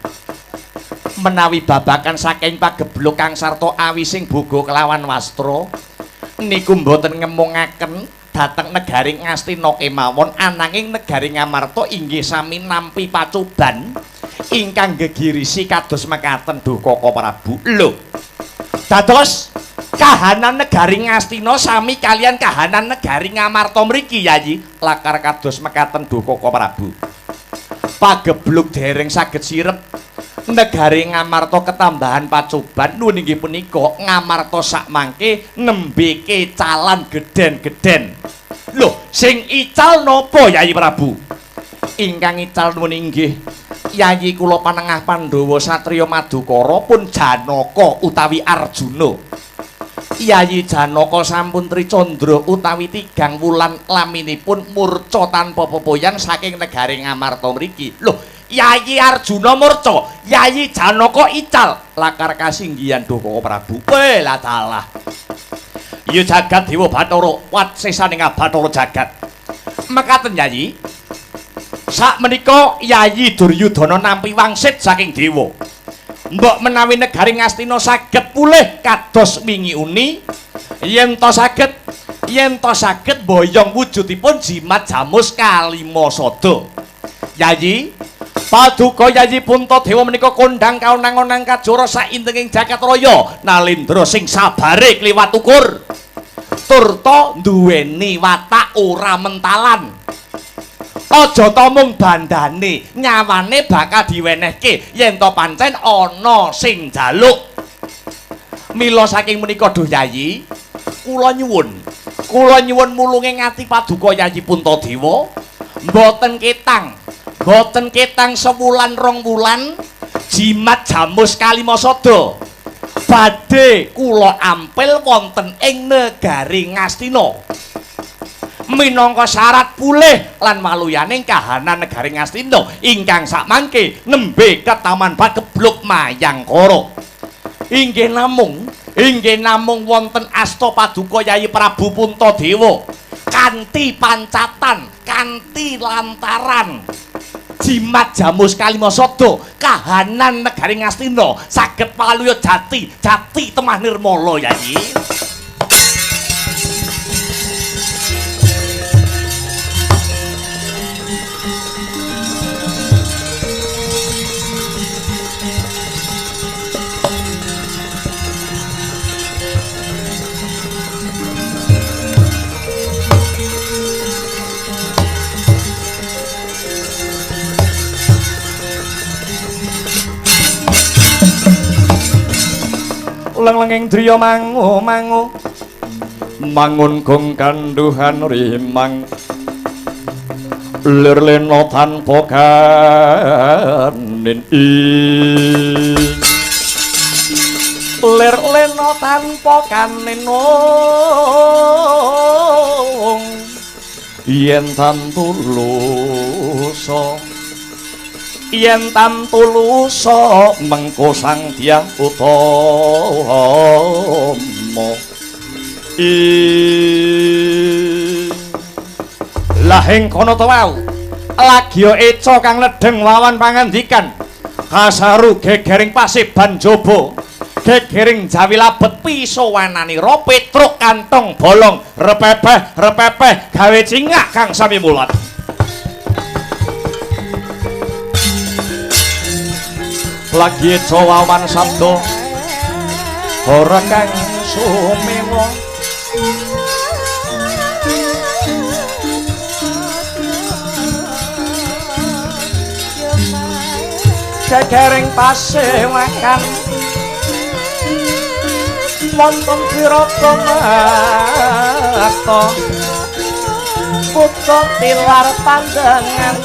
Menawi babakan saking pagebluk kang sarta awising boga kelawan wastra niku mboten ngemungaken dhateng negari Ngastina kemawon ananging negari Ngamarta inggih sami nampi pacoban ingkang gegirisi kados mekaten duh Koko Prabu. Lho dados kahanan negari Ngastina sami kalian kahanan negari Ngamarta mriki Yayi lakar kados mekaten duh Koko Prabu. Pagebluk dereng saged sirep negari Ngamarta ketambahan pacoban nuwun inggih punika Ngamarta sakmangke nembe kecalan geden-geden. Lho sing ical napa Yayi Prabu? Ingkang ical nuwun inggih Yayi kula Panengah Pandhawa satriya Madukara pun Janaka utawi Arjuna. Yayi Janaka sampun tricandra utawi 3 wulan laminipun murca tanpa pepoyan saking negari Ngamarta mriki. Lho Yayi Arjuna murca, Yayi Janaka ical. Lakar kasinggihan duh Koko Prabu. Weh lah dalah. Ya jagat Dewa Bathara, wat sesaning Bathara jagat. Mekaten Yayi. Sak menika Yayi Duryudana nampi wangsit saking dewa. Mbok menawi negari Ngastina saged pulih kados wingi uni, yen to saged boyong wujudipun jimat jamus kalima sada. Yayi Paduka Yayi Puntadewa menika kondhang kaunang-unang kajara saintenging jagat raya Nalendra sing sabare kliwat ukur turta duweni watak ora mentalan Aja ta mung bandane, nyawane bakal diwenehke yen to pancen ana sing njaluk. Mila saking menika Duh Yayi, kula nyuwun mulunge ngati paduka Yayi Puntadewa, mboten ketang sewulan rong wulan jimat jamus Kalimasada badhe kula ampil wonten ing negari Ngastina. Minangka syarat pulih lan waluyaning kahanan negari Ngastina ingkang sakmangke nembe ketaman Pagebluk Mayangkara. Inggih namung wonten asta paduka Yayi Prabu Puntadewa kanthi pancatan, kanthi lantaran jimat jamus Kalimasada kahanan negari Ngastina saged paluya jati temah nirmala Yayi. Leng-lenging driya mangu mangun gong kanduhan rimang lir-lena tanpa kanin lir-lena tanpa kanin yen tan tulusa mengko sang Dyah Utama lah ing kono to wau lagi eca kang ledeng wawan pangandikan kasaru gegering pasiban jaba gegering jawi labet pisowananira petruk kantong bolong repepeh gawe cingak kang sami mulat. Lagi cawawan sabda ora kang sumewa gegering pasewakan wonten pirata mata putra tilar pandangan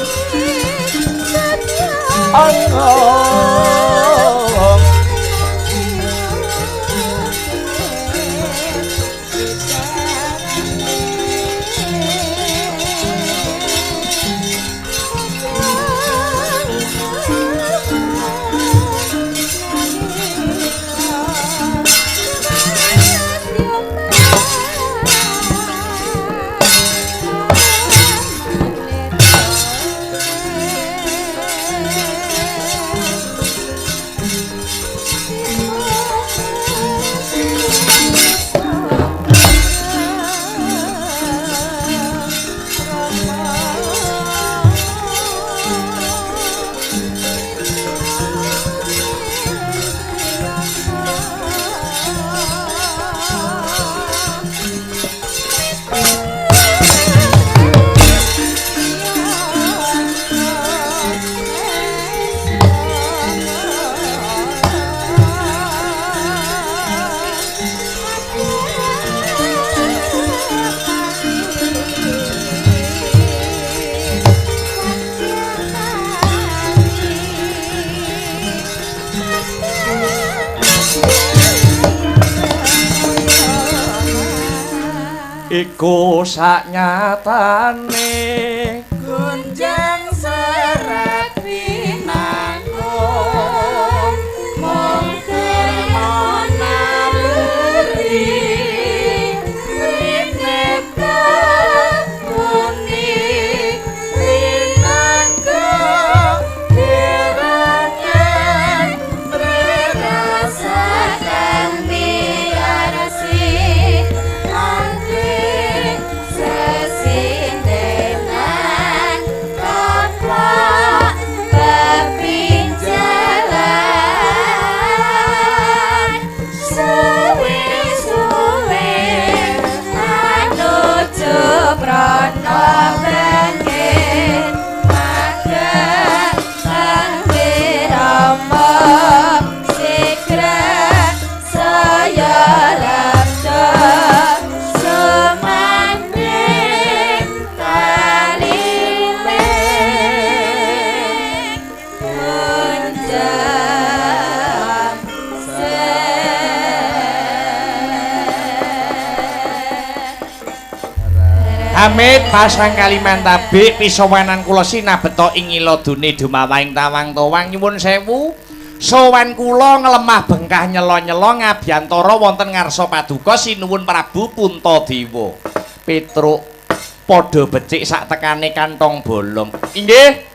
iku saknyatane gunjang serat pinanggung mungkin monaluri rineka muni pinanggung kirangan berasakan biarsi nanti sesindenan Pamit pasang Kalimantabik pisowanan kula sinabeta ing ilodune dumawaing tawang towang nyuwun sewu. Sowan kula nglemah bengkah nyelo-nyelo ngabyantara wonten ngarsa paduka sinuwun Prabu Puntadewa. Petruk padha becik sak tekane kantong bolong. Inggih,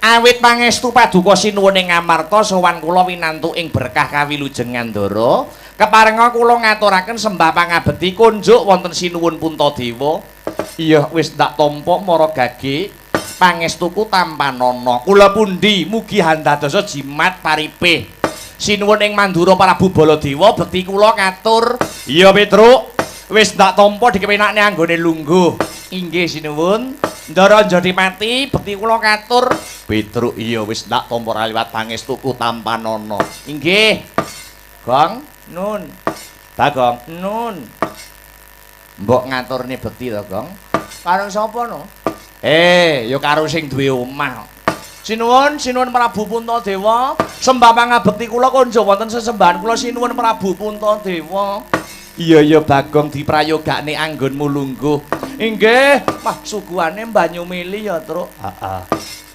awit pangestu paduka sinuwun ing Ngamarta sowan kula winantu ing berkah kawilujeng Ngandara. Keparenga kula ngaturaken sembah pangabekti kunjuk wonten sinuwun Puntadewa. Iya wis ndak tampa mara gage pangestuku tampanana. Kula pundi mugi handadosa jimat paripih. Sinuwun ing Mandura Prabu Baladewa bekti kula katur. Iya Petruk, wis ndak tampa dikepenakne anggone lungguh. Inggih sinuwun. Ndara Jodimati bekti kula katur. Petruk iya wis ndak tampa liwat pangestuku tampanana. Inggih. Gong nun. Bagong nun. Mbok ngaturne bekti to, Gong? Karo sapa no? Ya karo sing duwe omah. Sinuwun Prabu Puntadewa, sembah pangabekti kula kunjuk wonten sesembahan kula sinuwun Prabu Puntadewa. Iya Bagong diprayogakne anggonmu lungguh. Inggih, wah suguhane banyu mili ya, Truk. Heeh.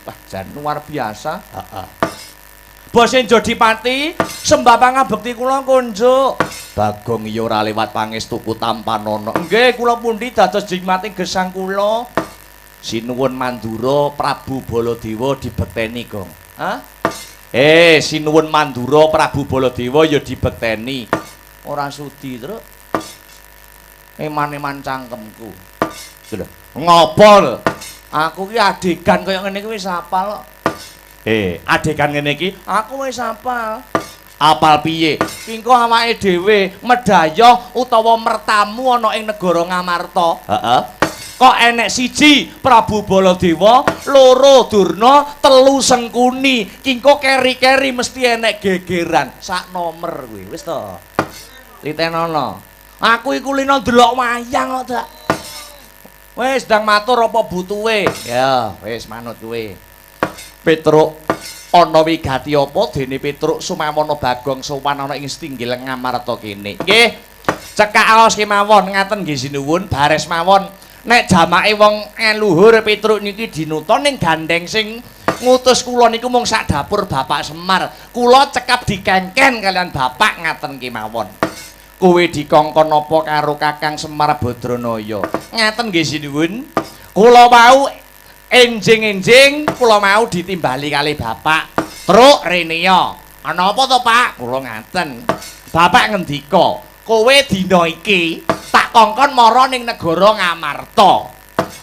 Wah jan luar biasa. Heeh. Bose Jodipati, sembah pangabekti kula kunjuk. Bagong iya ora liwat pangestuku tampanana. Nggih, kula pundi dados jigmati gesang kula. Sinuwun Mandura Prabu Baladewa dibekteni, Gong. Hah? Sinuwun Mandura Prabu Baladewa ya dibekteni. Ora sudi, Truk. Eman-eman cangkemku. Lho, ngopo lho? Aku ki adegan kaya ngene iki wis hafal kok. Adegan ngene iki aku wis hafal. Apal piye? Engko awake dhewe medhaya utawa mertamu ana ing negara Ngamarta. Heeh. Kok enek siji Prabu Baladewa, loro Durna, telu Sengkuni. Engko keri-keri mesti enek gegeran. Sak nomer kuwi. Wis to. Litenono. Aku iku lino ndelok wayang kok, Dak. Wis ndang matur apa butuhe? Ya, wis manut kowe. Petruk ana wigati apa dene Petruk sumamana Bagong sowan ana ing Stinggil Ngamarta kene. Nggih. Cekak aos kemawon ngaten nggih sinuwun bares mawon. Nek jamake wong eluhur Petruk niki dinuta ning gandeng sing ngutus kula niku mung sak dapur Bapak Semar. Kula cekap dikengken kalian Bapak ngaten kemawon. Kowe dikongkon apa karo Kakang Semar Badranaya? Ngaten nggih sinuwun. Kula wau enjing-enjing kula mau ditimbali kali Bapak. Truk rene ya. Ana apa to, Pak? Kula ngaten. Bapak ngendika, kowe dina iki tak kongkon mara ning negara Ngamarta.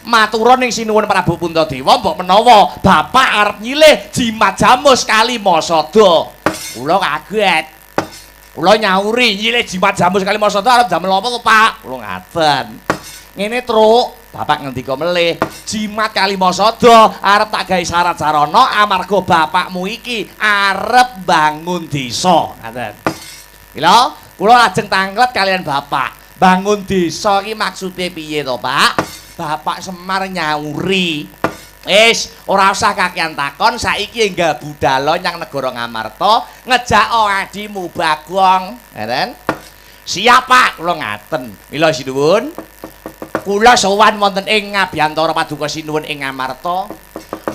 Matura ning sinuwun Prabu Puntadewa mbok menawa Bapak arep nyilih jimat jamus Kalimasada. Kula kaget. Kula nyauri nyilih jimat jamus Kalimasada arep damel apa to, Pak? Kula ngaten. Ngene, Truk. Bapak ngendika melih, jimat Kalimasada arep tak gawe syarat sarana amarga bapakmu iki arep bangun desa. Ngaten. Mila kula lajeng tanglet kalian Bapak. Bangun desa iki maksude piye to, Pak? Bapak Semar nyauri. Wis, ora usah kakean takon, saiki enggal budal nyang negara Ngamarta ngejak adimu Bagong. Ngaten. Siap, Pak, kula ngaten. Mila sinuwun. Kula sowan wonten ing ngabyantara paduka sinuwun ing Ngamarta.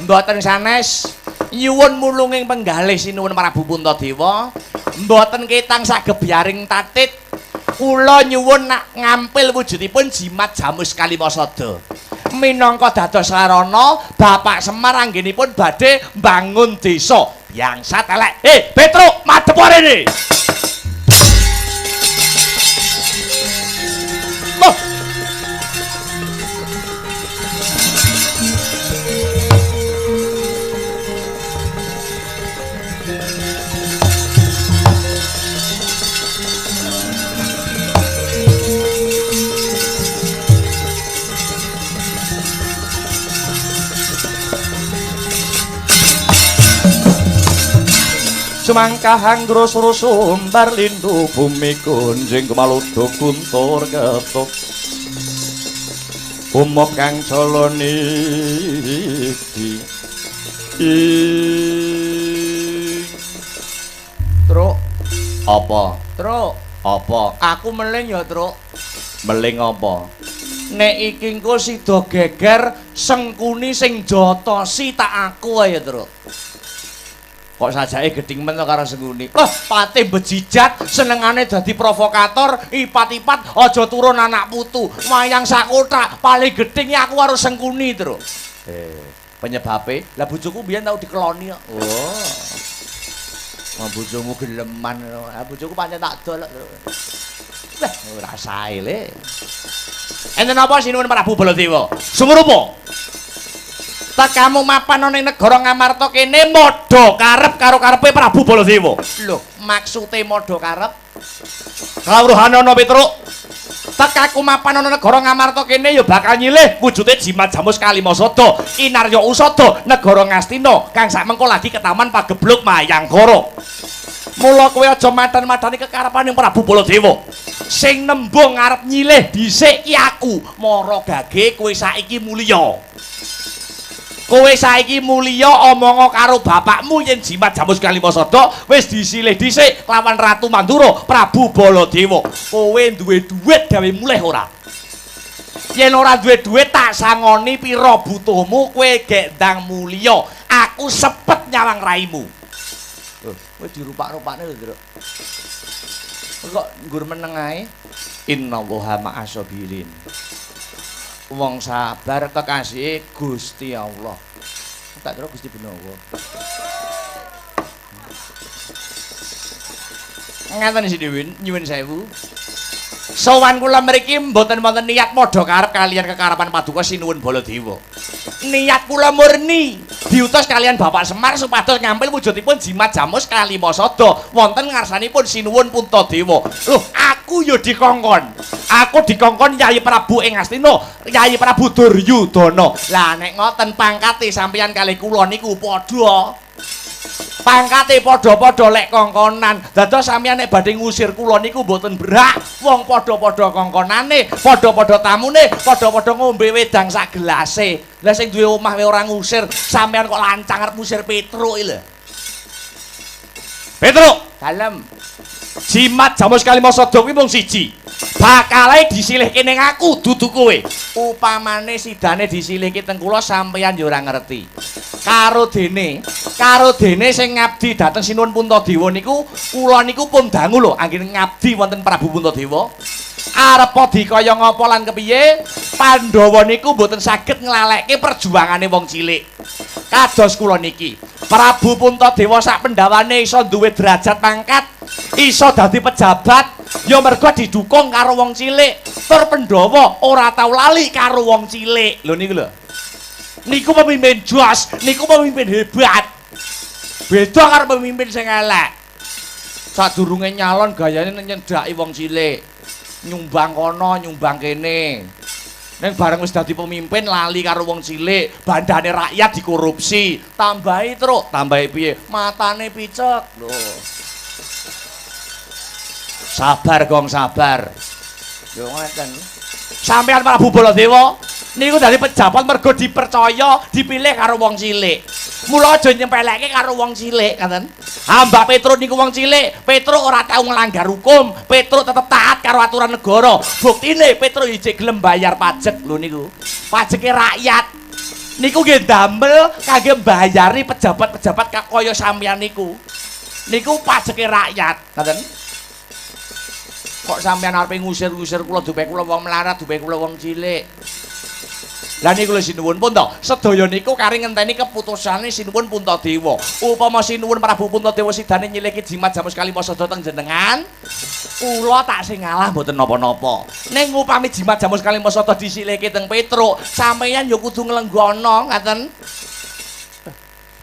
Mboten sanes nyuwun mulunging penggalih sinuwun Prabu Puntadewa. Mboten ketang sagebyaring tatit. Kula nyuwun ngampil wujudipun jimat jamus Kalimasada. Minangka dados sarana Bapak Semar anggenipun badhe mbangun desa. Bangsat elek. Petruk, madhep rene. Semangka hanggrus rusumbar lindu bumi kunjing kemaluduk guntur ketuk umop kang coloni Truk apa? Truk apa? Aku meling ya, Truk. Meling apa? Nek iki engko sida geger Sengkuni sing jotosi tak aku ae, Truk. Kok sajake gedhing men karo Sengkuni. Loh, pate bejijat, senengane dadi provokator, ipat-ipat aja turun anak putu. Wayang sakothak, paling gedhing aku karo Sengkuni, Truk. Penyebabe, lah bojoku biyen tau dikeloni kok. Oh. Wong bojomu geleman. Ah bojoku pancen tak dolok, Truk. Lah, ora sae le. Enten apa sinuwun Prabu Baladewa? Sumurupa. Tak kamu mapan ning negara Ngamarta kene modho karep karo karepe Prabu Baladewa. Lho, maksude modho karep? Kawruhane ana Petruk. Tak aku mapan ana negara Ngamarta kene ya bakal nyilih wujude jimat Jamus Kalimasada, Kinarya Usada, negara Ngastina kang sakmengko lagi ketaman pagebluk Mayangkara. Mula kowe aja madan-madani kekarepaning Prabu Baladewa. Sing nembung arep nyilih dhisik ki aku, mara gage kowe saiki mulya. Kowe saiki mulya omonga karo bapakmu yen jimat Jamus Kalimasada wis disilih dhisik lawan Ratu Mandura Prabu Baladewa. Kowe duwe dhuwit gawe mulih ora? Yen ora duwe dhuwit tak sangoni pira butuhmu kowe gek ndang mulya. Aku sepet nyawang raimu. Kowe dirupak-rupakne lho, Nduk. Kok nggur meneng ae? Innallaha ma'asabirin. Wong sabar kekasih Gusti Allah. Tak kira Gusti Benawa. Ngaten si Dewi, nyuwun sewu. Sowan kula mriki mboten-mboten niat padha karep kalian kekarepan Paduka Sinuwun Baladewa. Niat kula murni diutus kalian Bapak Semar supados ngampil wujudipun jimat Jamus Kalimasada wonten ngarsanipun Sinuwun Puntadewa. Loh, aku ya dikongkon. Aku dikongkon Yayi Prabu ing Astina, Yayi Prabu Duryudana. Lah nek ngoten pangkate sampeyan kalih kula niku padha. Pangkate padha-padha lek kongkonan. Dados sampeyan nek badhe ngusir kula niku mboten berak. Wong padha-padha kongkonane, padha-padha tamune, padha-padha ngombe wedang sak gelase. Lah sing duwe omah wae ora ngusir, sampeyan kok lancang arep ngusir Petruk iki lho. Petruk, dalem. Jimat Jamus Kalimasada kuwi mung siji. Bakale disilihke ning aku dudu kowe. Upamane sidane disilihke teng kula sampeyan ya ora ngerti. Karo dene sing ngabdi dhateng Sinuwun Puntadewa niku kula niku pun dangu lho anggen ngabdi wonten Prabu Puntadewa. Arepa dikaya ngapa lan kepiye? Pandhawa niku mboten saged nglalekke perjuangane wong cilik. Kados kula niki. Prabu Puntadewa sak pendawane iso duwe derajat pangkat, iso dadi pejabat, ya mergo didukung karo wong cilik. Tur Pandhawa ora tau lali karo wong cilik. Lho niku lho. Niku pemimpin jos, niku pemimpin hebat. Beda karo pemimpin sing elek. Sadurunge nyalon gayane nyedaki wong cilik. Nyumbang kono, nyumbang kene. Ning bareng wis dadi pemimpin lali karo wong cilik, bandane rakyat dikorupsi. Tambahi truk, tambahi piye? Matane picek. Lho. Sabar gong sabar. Yo ngoten. Sampeyan Prabu Baladewa niku dadi pejabat mergo dipercaya, dipilih karo wong cilik. Mula aja nyempelekke karo wong cilik, ngoten. Mbak Petruk niku wong cilik, Petruk ora tau nglanggar hukum, Petruk tetep taat karo aturan negara. Buktine Petruk ijek gelem bayar pajak lho niku. Pajeke rakyat. Niku nggih damel kangge mbayari pejabat-pejabat kaya sampeyan niku. Niku pajeke rakyat, ngoten. Kok sampeyan arepe ngusir-ngusir kula duwe kula wong melarat, duwe kula wong cilik. Lah niku lho Sinuwun Punta, sedaya niku kari ngenteni keputusane Sinuwun Puntadewa. Upama Sinuwun Prabu Puntadewa sidane nyiliki jimat Jamus Kalimasada teng jenengan, kula tak sing ngalah mboten napa-napa. Ning upami jimat Jamus Kalimasada disilihke teng Petruk, sampeyan ya kudu nglenggono, ngaten.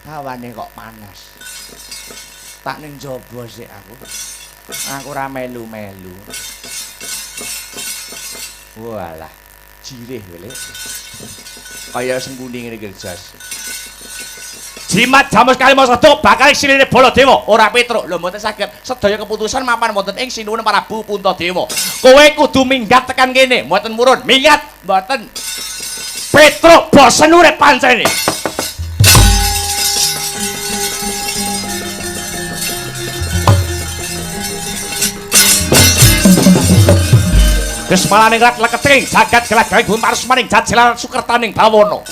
Hawane kok panas. Tak ning jaba sik aku. Aku ora melu-melu. Walah, jirih wele. Kaya Sengkuni ngene iki, Jas. Jimat Jamus Kalimasada bakal silihne Baladewa, ora Petruk. Lho mboten saged. Sedaya keputusan mapan wonten ing Sinuwun Prabu Puntadewa. Kowe kudu minggat tekan kene, mboten murun. Minggat, mboten. Petruk bosen urip pancene. wis malaning rak leketing jagat gelagaing bumarus maning jajelan sukertaning bawana.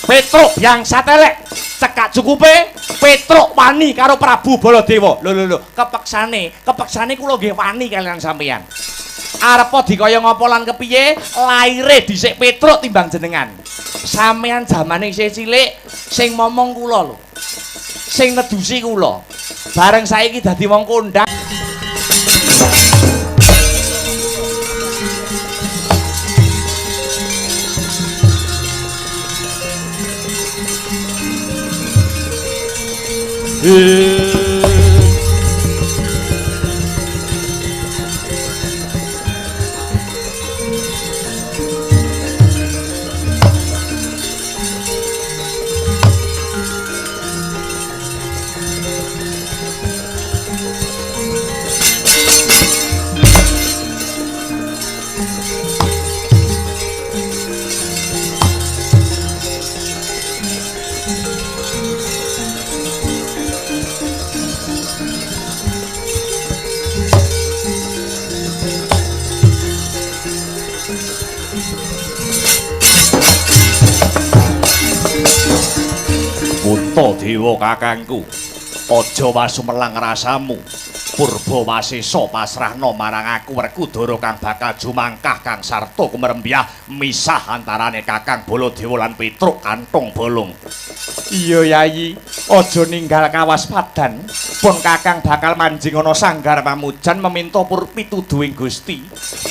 Petruk yang satelek cekak cukupe Petruk wani karo Prabu Baladewa. Lho kepeksane kula nggih wani kalian sampeyan. Arepa dikaya ngapa lan kepiye laire dhisik Petruk timbang jenengan. Sampeyan jamane isih cilik sing momong kula lho. Sing nedusi kula. Bareng saiki dadi wong kondang. Dewa kakangku, aja wasumelang rasamu. Purba wasesa pasrahna marang aku Werkudara kang bakal jumangkah kang sarta kumerembyah misah antarane Kakang Baladewa lan Petruk kantong bolong. Iya Yayi, aja ninggal kawaspadan. Pun Kakang bakal manjing ana sanggar pamujan meminta pituduhing Gusti.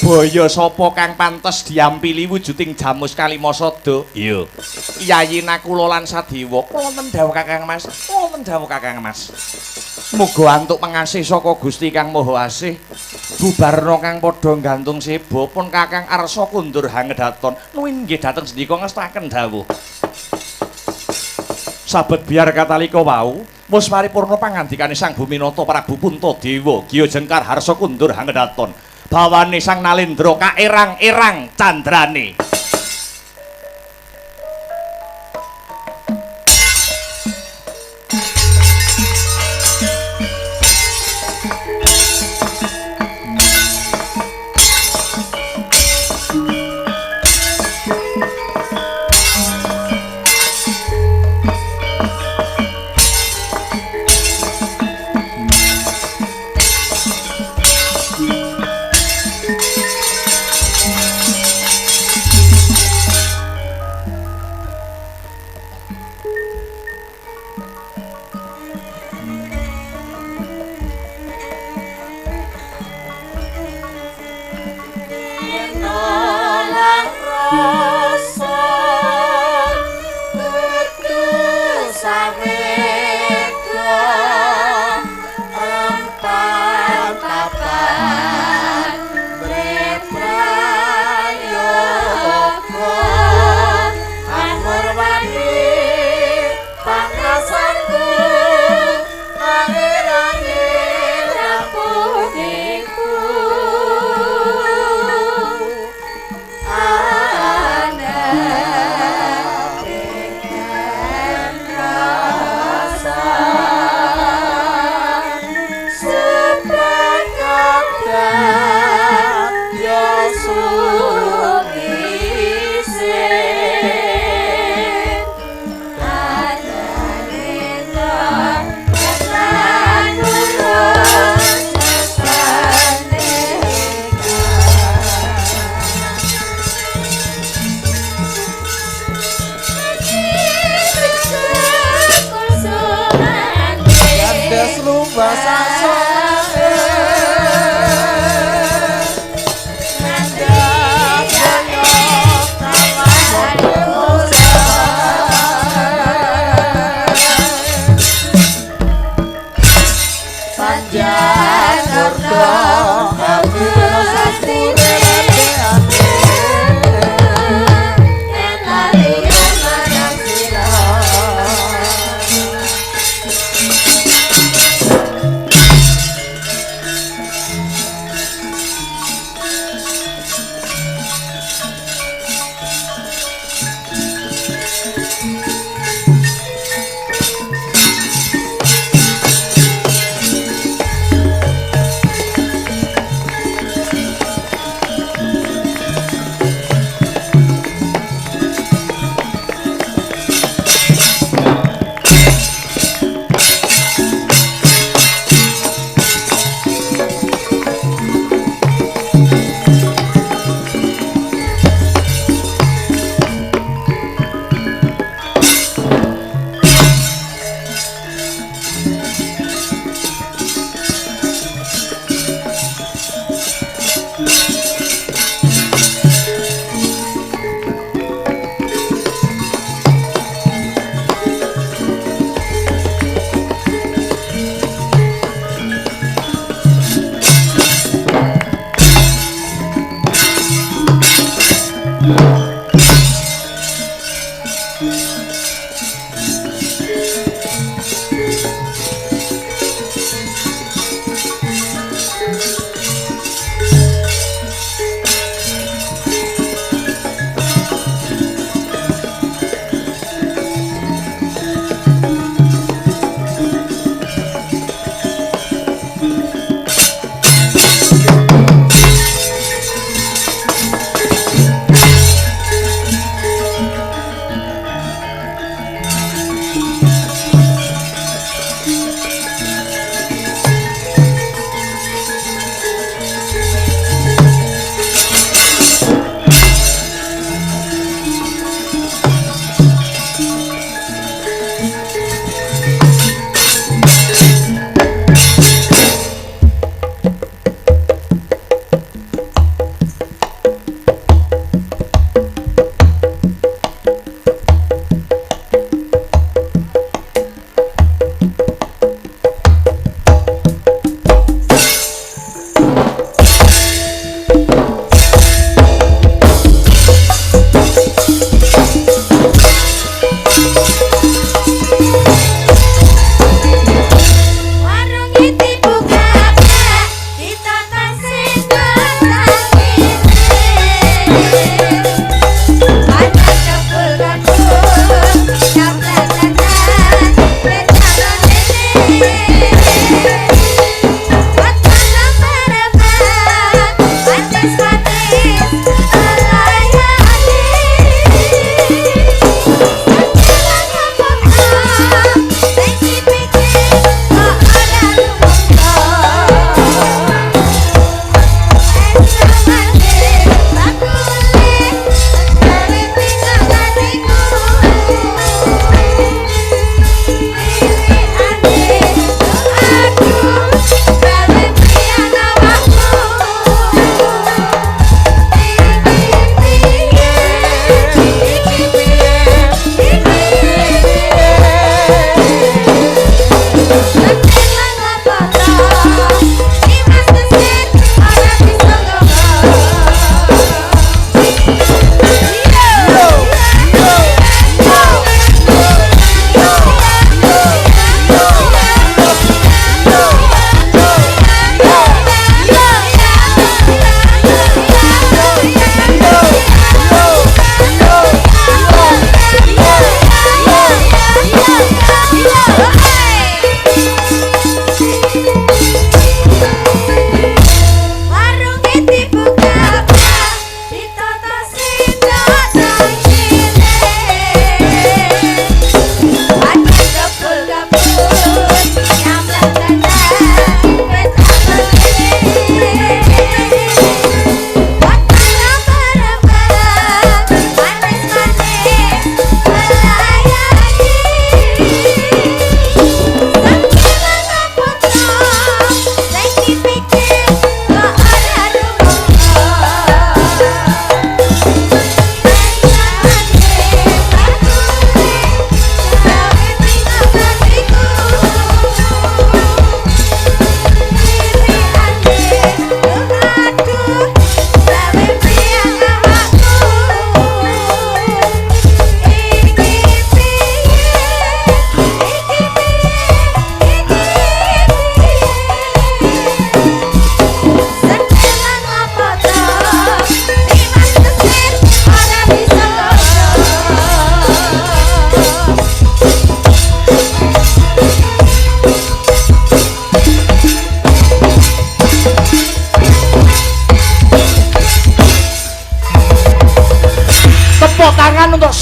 Baya sapa kang pantes diampili wujuding Jamus Kalimasada? Iya. Yayi Nakula lan Sadewa, wonten dawuh Kakang Mas. Wonten dawuh Kakang Mas. Muga antuk pengasih saka Gusti Kang Maha Asih. Bubarna kang padha gantung seba pun Kakang Arsa kundur hangedaton. Nuwun nggih dhateng sendika ngestaken dawuh. Sabet biar katalika wau wis paripurna pangandikane Sang Buminata Prabu Puntadewa Giya Jengkar Harsa kundur hangedaton. Bawane Sang Nalendra kaerang-erang candrane.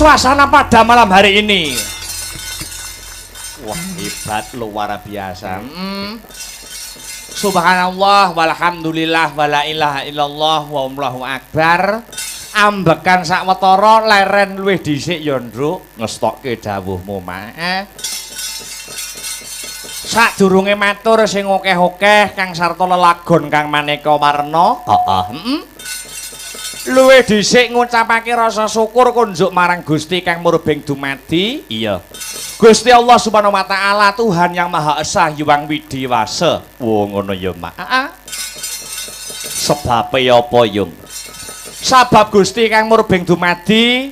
suasana pada malam hari ini. Wah, hebat, luar biasa. Subhanallah walhamdulillah wala ilaha illallah wallahu akbar. Ambekan sakwetara leren luwih dhisik ya, Ndruk, ngestokke dawuhmu, Mak. Sadurunge matur sing akeh-akeh kang sarta lelagon kang maneka warna. Luwih dhisik ngucapake rasa syukur kunjuk marang Gusti kang murbeng dumadi. Iya. Gusti Allah Subhanahu wa taala, Tuhan yang Maha Esa Hyang Widiwasa. Wo ngono ya, Mak. Sebabe apa, Yung? Sabab Gusti kang murbeng dumadi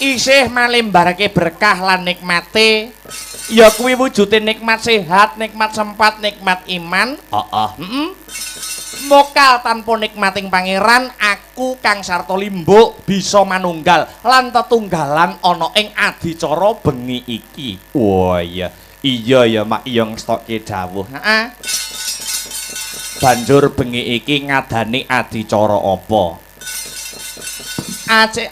isih malembarake berkah lan nikmate ya kuwi wujude nikmat sehat, nikmat sempat, nikmat iman. Heeh. Mokal tanpa nikmating pangeran aku Kang Sartolimbo bisa manunggal lan tetunggalan ana ing adicara bengi iki. Wah iya. Iya ya Mak iya ngestokke dawuh. Heeh. Banjur bengi iki ngadani adicara apa?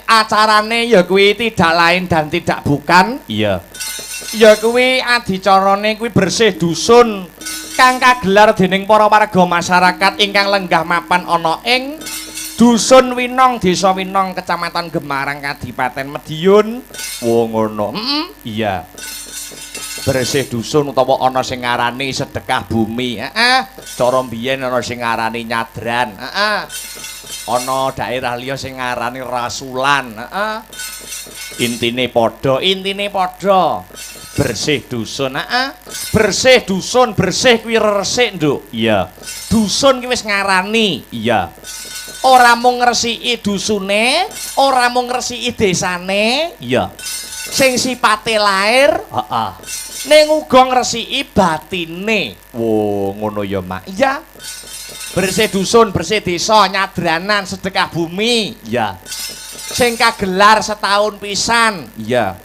Acarane ya kuwi tidak lain dan tidak bukan. Iya. Ya kuwi adicarane kuwi bersih dusun kang kagelar dening para warga masyarakat ingkang lenggah mapan ana ing Dusun Winong, Desa Winong, Kecamatan Gemarang, Kadipaten Madiun. Wo ngono. Iya. Bersih dusun utawa ana sing ngarani sedekah bumi. Heeh. Cara mbiyen ana sing ngarani nyadran. Heeh. Ana daerah liya sing ngarani rasulan. Heeh. Intine padha. Bersih dusun. Heeh. Bersih dusun, bersih kuwi resik, Nduk. Iya. Dusun ki wis ngarani. Iya. Ora mung ngresiki dusune, ora mung ngresiki desane. Iya. Sing sipate lair, heeh. Ning uga ngresiki batine. Wo, ngono ya, Mak. Iya. Bersih dusun, bersih desa, nyadranan, sedekah bumi. Iya. Sing kagelar setahun pisan. Iya.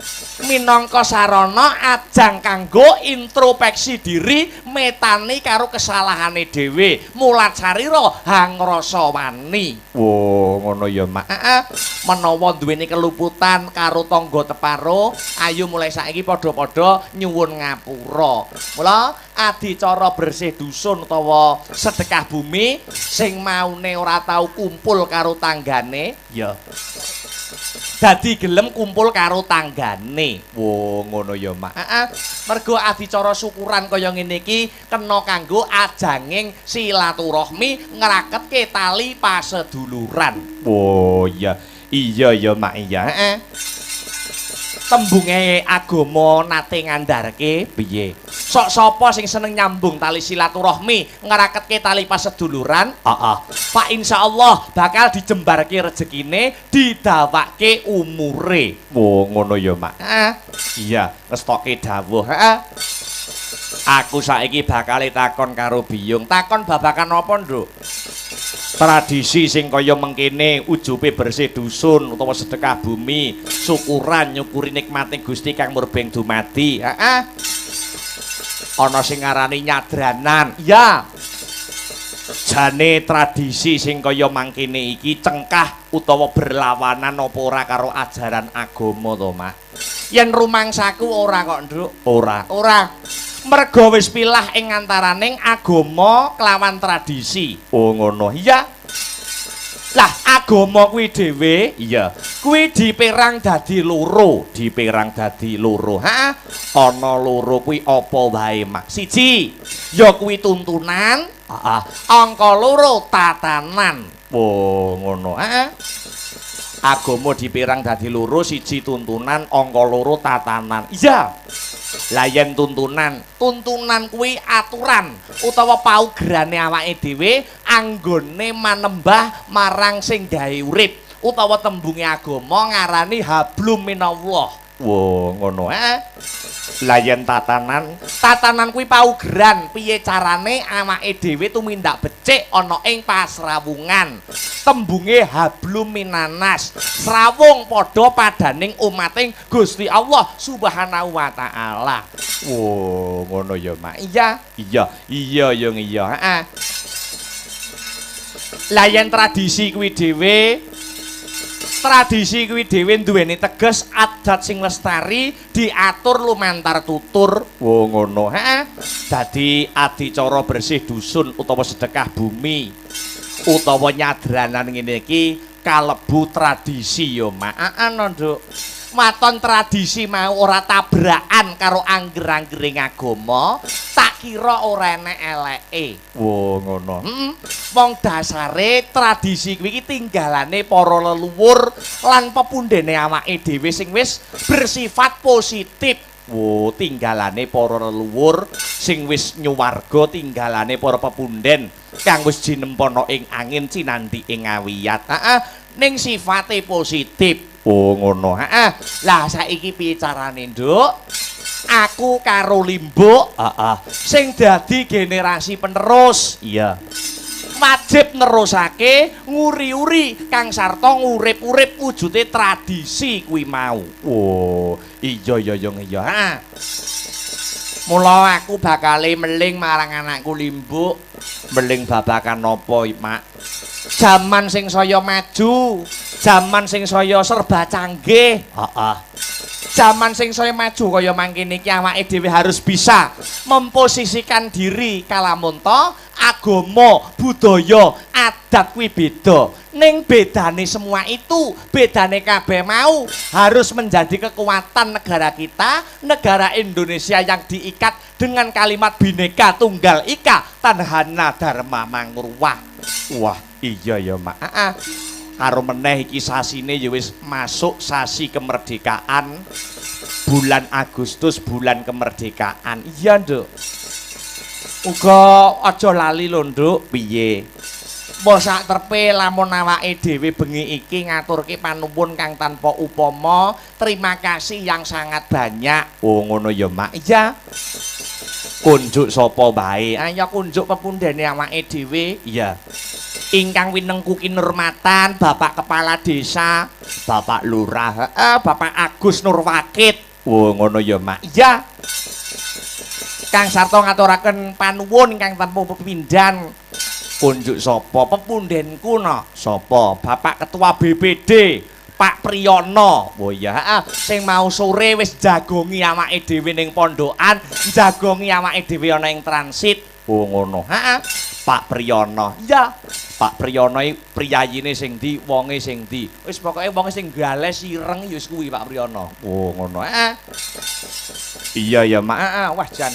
Minangka sarana ajang kanggo introspeksi diri, metani karo kesalahane dhewe, mulat sarira hang rasa wani. Wo, ngono ya, Mak. Heeh. Menawa duweni keluputan karo tangga teparo, ayo mulai saiki padha-padha nyuwun ngapura. Mula adicara bersih dusun utawa sedekah bumi sing maune ora tau kumpul karo tanggane, ya dadi gelem kumpul karo tanggane. Wo, ngono ya, Mak. Heeh. Mergo adicara syukuran kaya ngene iki kena kanggo ajanging silaturahmi ngraketke tali paseduluran. Wo, iya. Iya ya, Mak, iya. Heeh. Tembunge agama nate ngandharke piye? Sok sapa sing seneng nyambung tali silaturahmi ngraketke tali paseduluran? Heeh. Pak insyaallah bakal dijembarke rezekine, didawake umure. Wo, ngono ya, Mak. Heeh. Iya, ngestokke dawuh. Heeh. Aku saiki bakal takon karo Biyung. Takon babakan apa, Nduk? Tradisi sing kaya mengkene ujube bersih dusun utawa sedekah bumi, syukuran nyukuri nikmate Gusti kang murbeng dumadi. Heeh. Ana sing ngarani nyadranan. Ya. Jane tradisi sing kaya mangkene iki cengkah utawa berlawanan apa ora karo ajaran agama to, Mak? Yen rumangsaku ora kok, Nduk. Ora. Merga wis pilah ing antaraning agama kelawan tradisi. Oh ngono. Iya. Lah agama kuwi dhewe, iya. Kuwi dipérang dadi loro, Heeh. Ana loro kuwi apa wae, Mak? Siji, ya kuwi tuntunan, heeh. Angka loro tatanan. Oh ngono. Heeh. Agama dipérang dadi loro, siji tuntunan, angka loro tatanan. Iya. Lah yen tuntunan kuwi aturan utawa paugerane awake dhewe anggone manembah marang sing gawe urip utawa tembunge agama ngarani hablum minallah. Wo, ngono. Lah yen tatanan kuwi paugeran piye carane awake dhewe tumindak becik ana ing pasrawungan. Tembunge hablum minanas, srawung padha padaning umating Gusti Allah Subhanahu wa taala. Wo, ngono ya, Mak. Iya ya, heeh. Lah yen tradisi kuwi dhewe duweni teges adat sing lestari diatur lumantar tutur. Wo, ngono. Heeh. Dadi adicara bersih dusun utawa sedekah bumi utawa nyadranan ngene iki kalebu tradisi ya, Mak. Ana, Nduk. Maton tradisi mau ora tabrakan karo angger-anggering agama, tak kira ora enek eleke. Wo, ngono. Wong dasare tradisi kuwi iki tinggalane para leluhur lan pepundhene awake dhewe sing wis bersifat positif. Wo, tinggalane para leluhur sing wis nyuwarga, tinggalane para pepundhen kang wis jinempono ing angin cinandhi ing ngawiyat. Heeh, ning sifate positif. Oh ngono. Heeh. Lah saiki piye carane, Nduk? Aku karo Limbuk, sing dadi generasi penerus. Iya. Wajib nerusake nguri-uri Kang Sarta ngurip-urip wujude tradisi kuwi mau. Oh, iya. Heeh. Mula aku bakale meling marang anakku Limbuk. Meling babakan napa, Mak? Jaman sing saya maju, jaman sing saya serba canggih. Jaman sing saya maju kaya mangkene iki awake dhewe harus bisa memposisikan diri kalamun to agama, budaya, adat kuwi beda. Ning bedane semua itu, bedane kabeh mau harus menjadi kekuatan negara kita, negara Indonesia yang diikat dengan kalimat Bhinneka Tunggal Ika, Tanhana Dharma Mangurwah. Wah, iya ya, Mak. Karo meneh iki sasine ya wis masuk sasi kemerdekaan. Bulan Agustus, bulan kemerdekaan. Iya, Nduk. Uga aja lali lho, Nduk. Piye? Mbok sak terpe lamun awake dhewe bengi iki ngaturke panuwun kang tanpa upama. Terima kasih yang sangat banyak. Oh, ngono ya, Mak. Iya. Kunjuk sapa bae? Ayo kunjuk pepundhene awake dhewe. Iya. Ingkang winengku kinurmatan Bapak Kepala Desa, Bapak Lurah, Bapak Agus Nurwakid. Oh, ngono ya, Mak. Iya. Kang Sarta ngaturaken panuwun ingkang tanpa pepindhan. Kunjuk sapa pepundhenku no? Sapa? Bapak Ketua BPD, Pak Priyono. Oh iya, sing mau sore wis jagongi awake dhewe ning pondokan, jagongi awake dhewe ana ing transit. Oh ngono. Heeh. Pak Priyono. Iya. Pak Priyono iki priyayine sing ndi, wonge sing ndi. Wis pokoke wonge sing gales ireng ya wis kuwi Pak Priyono. Oh ngono. Heeh. Iya ya, Mak. Heeh. Wah jan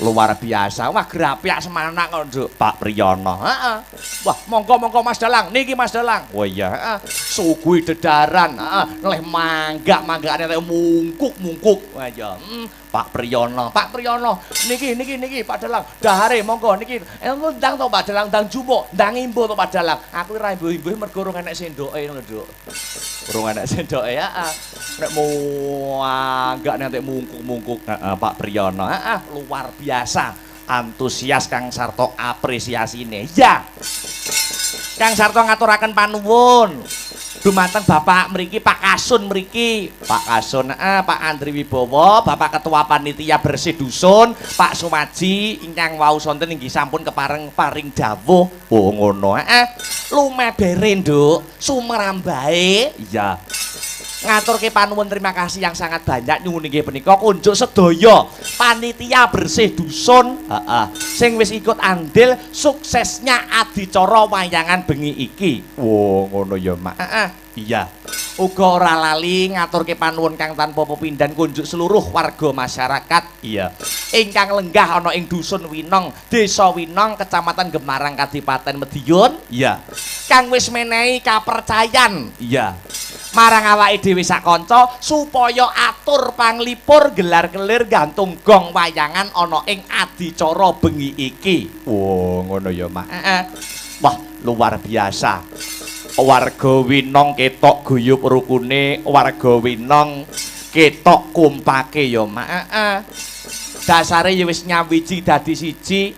luar biasa. Wah grapiak semanak kok, Nduk. Pak Priyono. Heeh. Wah, monggo Mas Dalang. Niki Mas Dalang. Oh iya, heeh. Suguhi dedaran. Heeh. Leh manggak-manggakane mungkuk-mungkuk. Wah ya. Pak Priyono. Pak Priyono. Niki Pak Dalang. Dahare monggo niki. Ndang to Pak Dalang, ndang jumuk, ndang imbu to Pak Dalang. Aku ora imbu-imbu mergo urung enek sendoke ngono, Nduk. Urung enek sendoke, heeh. Nek manggak nek mungkuk-mungkuk. Heeh, Pak Priyono. Heeh, luar biasa. Antusias Kang Sarta apresiasine. Ya. Kang Sarta ngaturaken panuwun dumateng Bapak mriki, Pak Kasun mriki. Pak Kasun, Pak Andri Wibowo, Bapak Ketua Panitia Bersih Dusun, Pak Sumaji ingkang wau sonten inggih sampun kepareng paring dawuh. Oh ngono, lumebere, Nduk, sumrambahe. Iya. Ngaturke panuwun terima kasih yang sangat banyak nyuwun inggih punika kunjuk sedaya panitia bersih dusun sing wis ikut andil suksesnya adicara wayangan bengi iki. Wo ngono ya, Mak. Iya. Uga ora lali ngaturke panuwun kang tanpa pepindhan kunjuk seluruh warga masyarakat. Iya. Ingkang lenggah ana ing dusun Winong, Desa Winong, Kecamatan Gemarang, Kadipaten Madiun. Iya. Kang wis menehi kapercayan. Iya. Marang awake dhewe sak kanca supaya atur panglipur gelar-gelir gantung gong wayangan ana ing adicara bengi iki. Oh, ngono ya, Mak. Wah, luar biasa. Warga Winong ketok guyub rukune, warga Winong ketok kumpake ya, Mak. Dasare ya wis nyawiji dadi siji.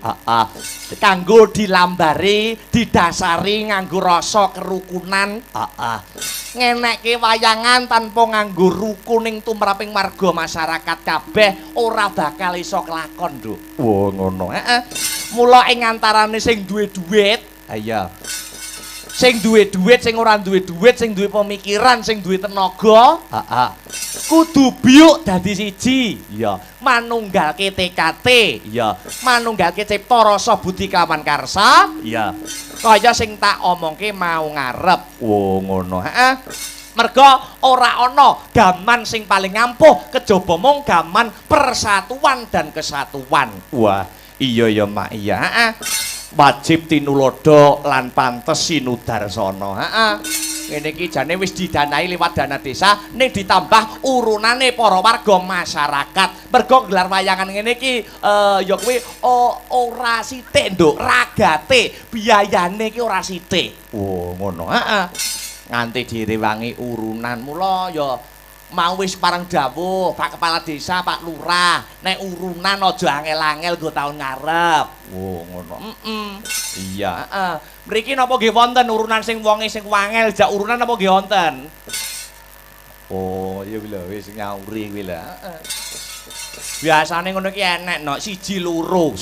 Kanggo dilambari, didasari nganggo rasa kerukunan. Ngenekke wayangan tanpa nganggo rukuning tumraping warga masyarakat kabeh ora bakal iso kelakon, Nduk. Wah, ngono. Mula ing antarane sing duwe dhuwit, iya. Sing duwe dhuwit, sing ora duwe dhuwit, sing duwe pemikiran, sing duwe tenaga, kudu biuk dadi siji. Iya. Manunggalke TKT, iya. Manunggalke cipta rasa budi kawan karsa, iya. Kaya sing tak omongke mau ngarep. Oh, ngono. Merga ora ana gaman sing paling ampuh kejaba mung gaman persatuan dan kesatuan. Wah, iya ya, Mak. Iya, wajib tinulodo lan pantes sinudarsana. Ngene iki jane wis didanai liwat dana desa ning ditambah urunane para warga masyarakat. Mergo gelar wayangan ngene iki ya kuwi ora sithik, Nduk, ragate, biayane iki ora sithik. Oh, ngono. nganti direwangi urunan. Mula ya mau wis parang dawuh Pak Kepala Desa, Pak Lurah, nek urunan aja angel-angel nggo taun ngarep. Oh, ngono. Iya, heeh. Mriki napa nggih wonten urunan sing wonge sing wangel jak urunan napa nggih wonten? Oh, iya lho wis nyauri kuwi lho. Heeh. Biasane ngono ki enek no, siji loro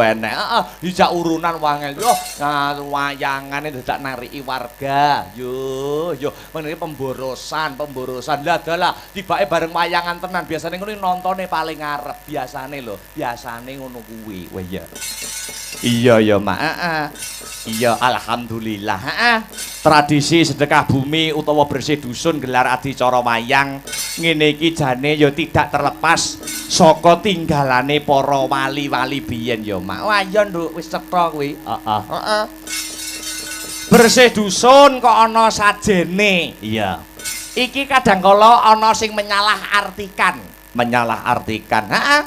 enek. Heeh, dijak urunan wangel. Yo, wayangane dadak nariki warga. Yo, meniki pemborosan. Lah dalah tibake bareng wayangan tenan. Biasane ngono nontone paling ngarep biasane lho. Biasane ngono kuwi. Wah iya. Iya ya, Mak. Heeh. Iya, alhamdulillah. Heeh. Tradisi sedekah bumi utawa bersih dusun gelar adicara wayang ngene iki jane ya tidak terlepas saka tinggalane para wali-wali biyen ya, Mak. Wah iya nduk wis cetha kuwi. Heeh. Bersih dusun kok ana sajene. Iya. Iki kadangkala ana sing menyalahartikan. Heeh.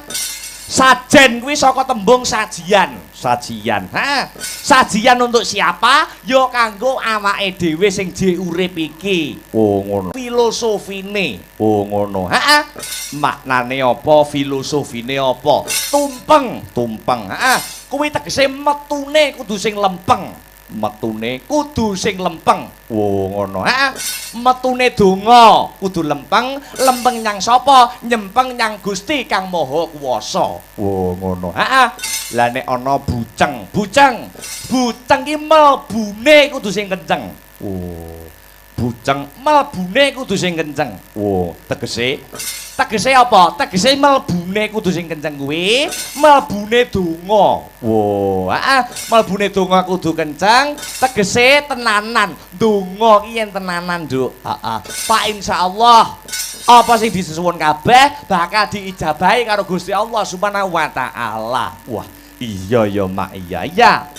Sajen kuwi saka tembung sajian. Heeh. Sajian untuk siapa? Ya kanggo awake dhewe sing urip iki. Oh ngono. Filosofine. Oh ngono. Heeh. Maknane apa? Filosofine apa? Tumpeng. Heeh. Kuwi tegese metune kudu sing lempeng. Oh ngono. Heeh. Metune donga kudu lempeng nyang sapa? Nyempeng nyang Gusti Kang Maha Kuwasa. Oh ngono. Heeh. Lah nek ana buceng ki mlebune kudu sing kenceng. Oh. Buceng mlebune kudu sing kenceng. Oh, tegese apa? Tegese mlebune kudu sing kenceng kuwi, mlebune donga. Wo, heeh, mlebune donga kudu kenceng, tegese tenanan. Donga ki yen tenanan, Nduk. Heeh. Pak insyaallah apa sing disuwun kabeh bakal diijabahi karo Gusti Allah Subhanahu wa taala. Wah, iya ya, Mak. Iya.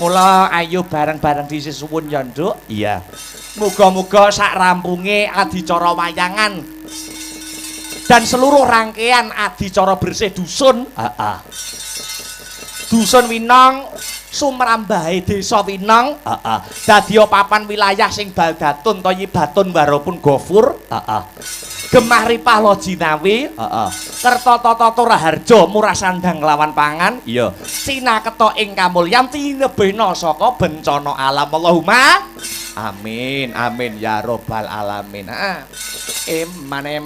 Mula ayo bareng-bareng disuwun ya, Nduk. Iya. Muga-muga sak rampunge adicara wayangan dan seluruh rangkaian adicara bersih dusun, Dusun Winong sumrambahe desa Winong, dadi papan wilayah sing baldatun thayyibatun warapun ghafur, Gemah Ripah Lojinawi, Kertotototoro Harjo Murah Sandang lawan pangan, iya. Cinaketa ing kamulyan tinebena saka bencana alam. Allahumma amin ya robbal alamin. Eman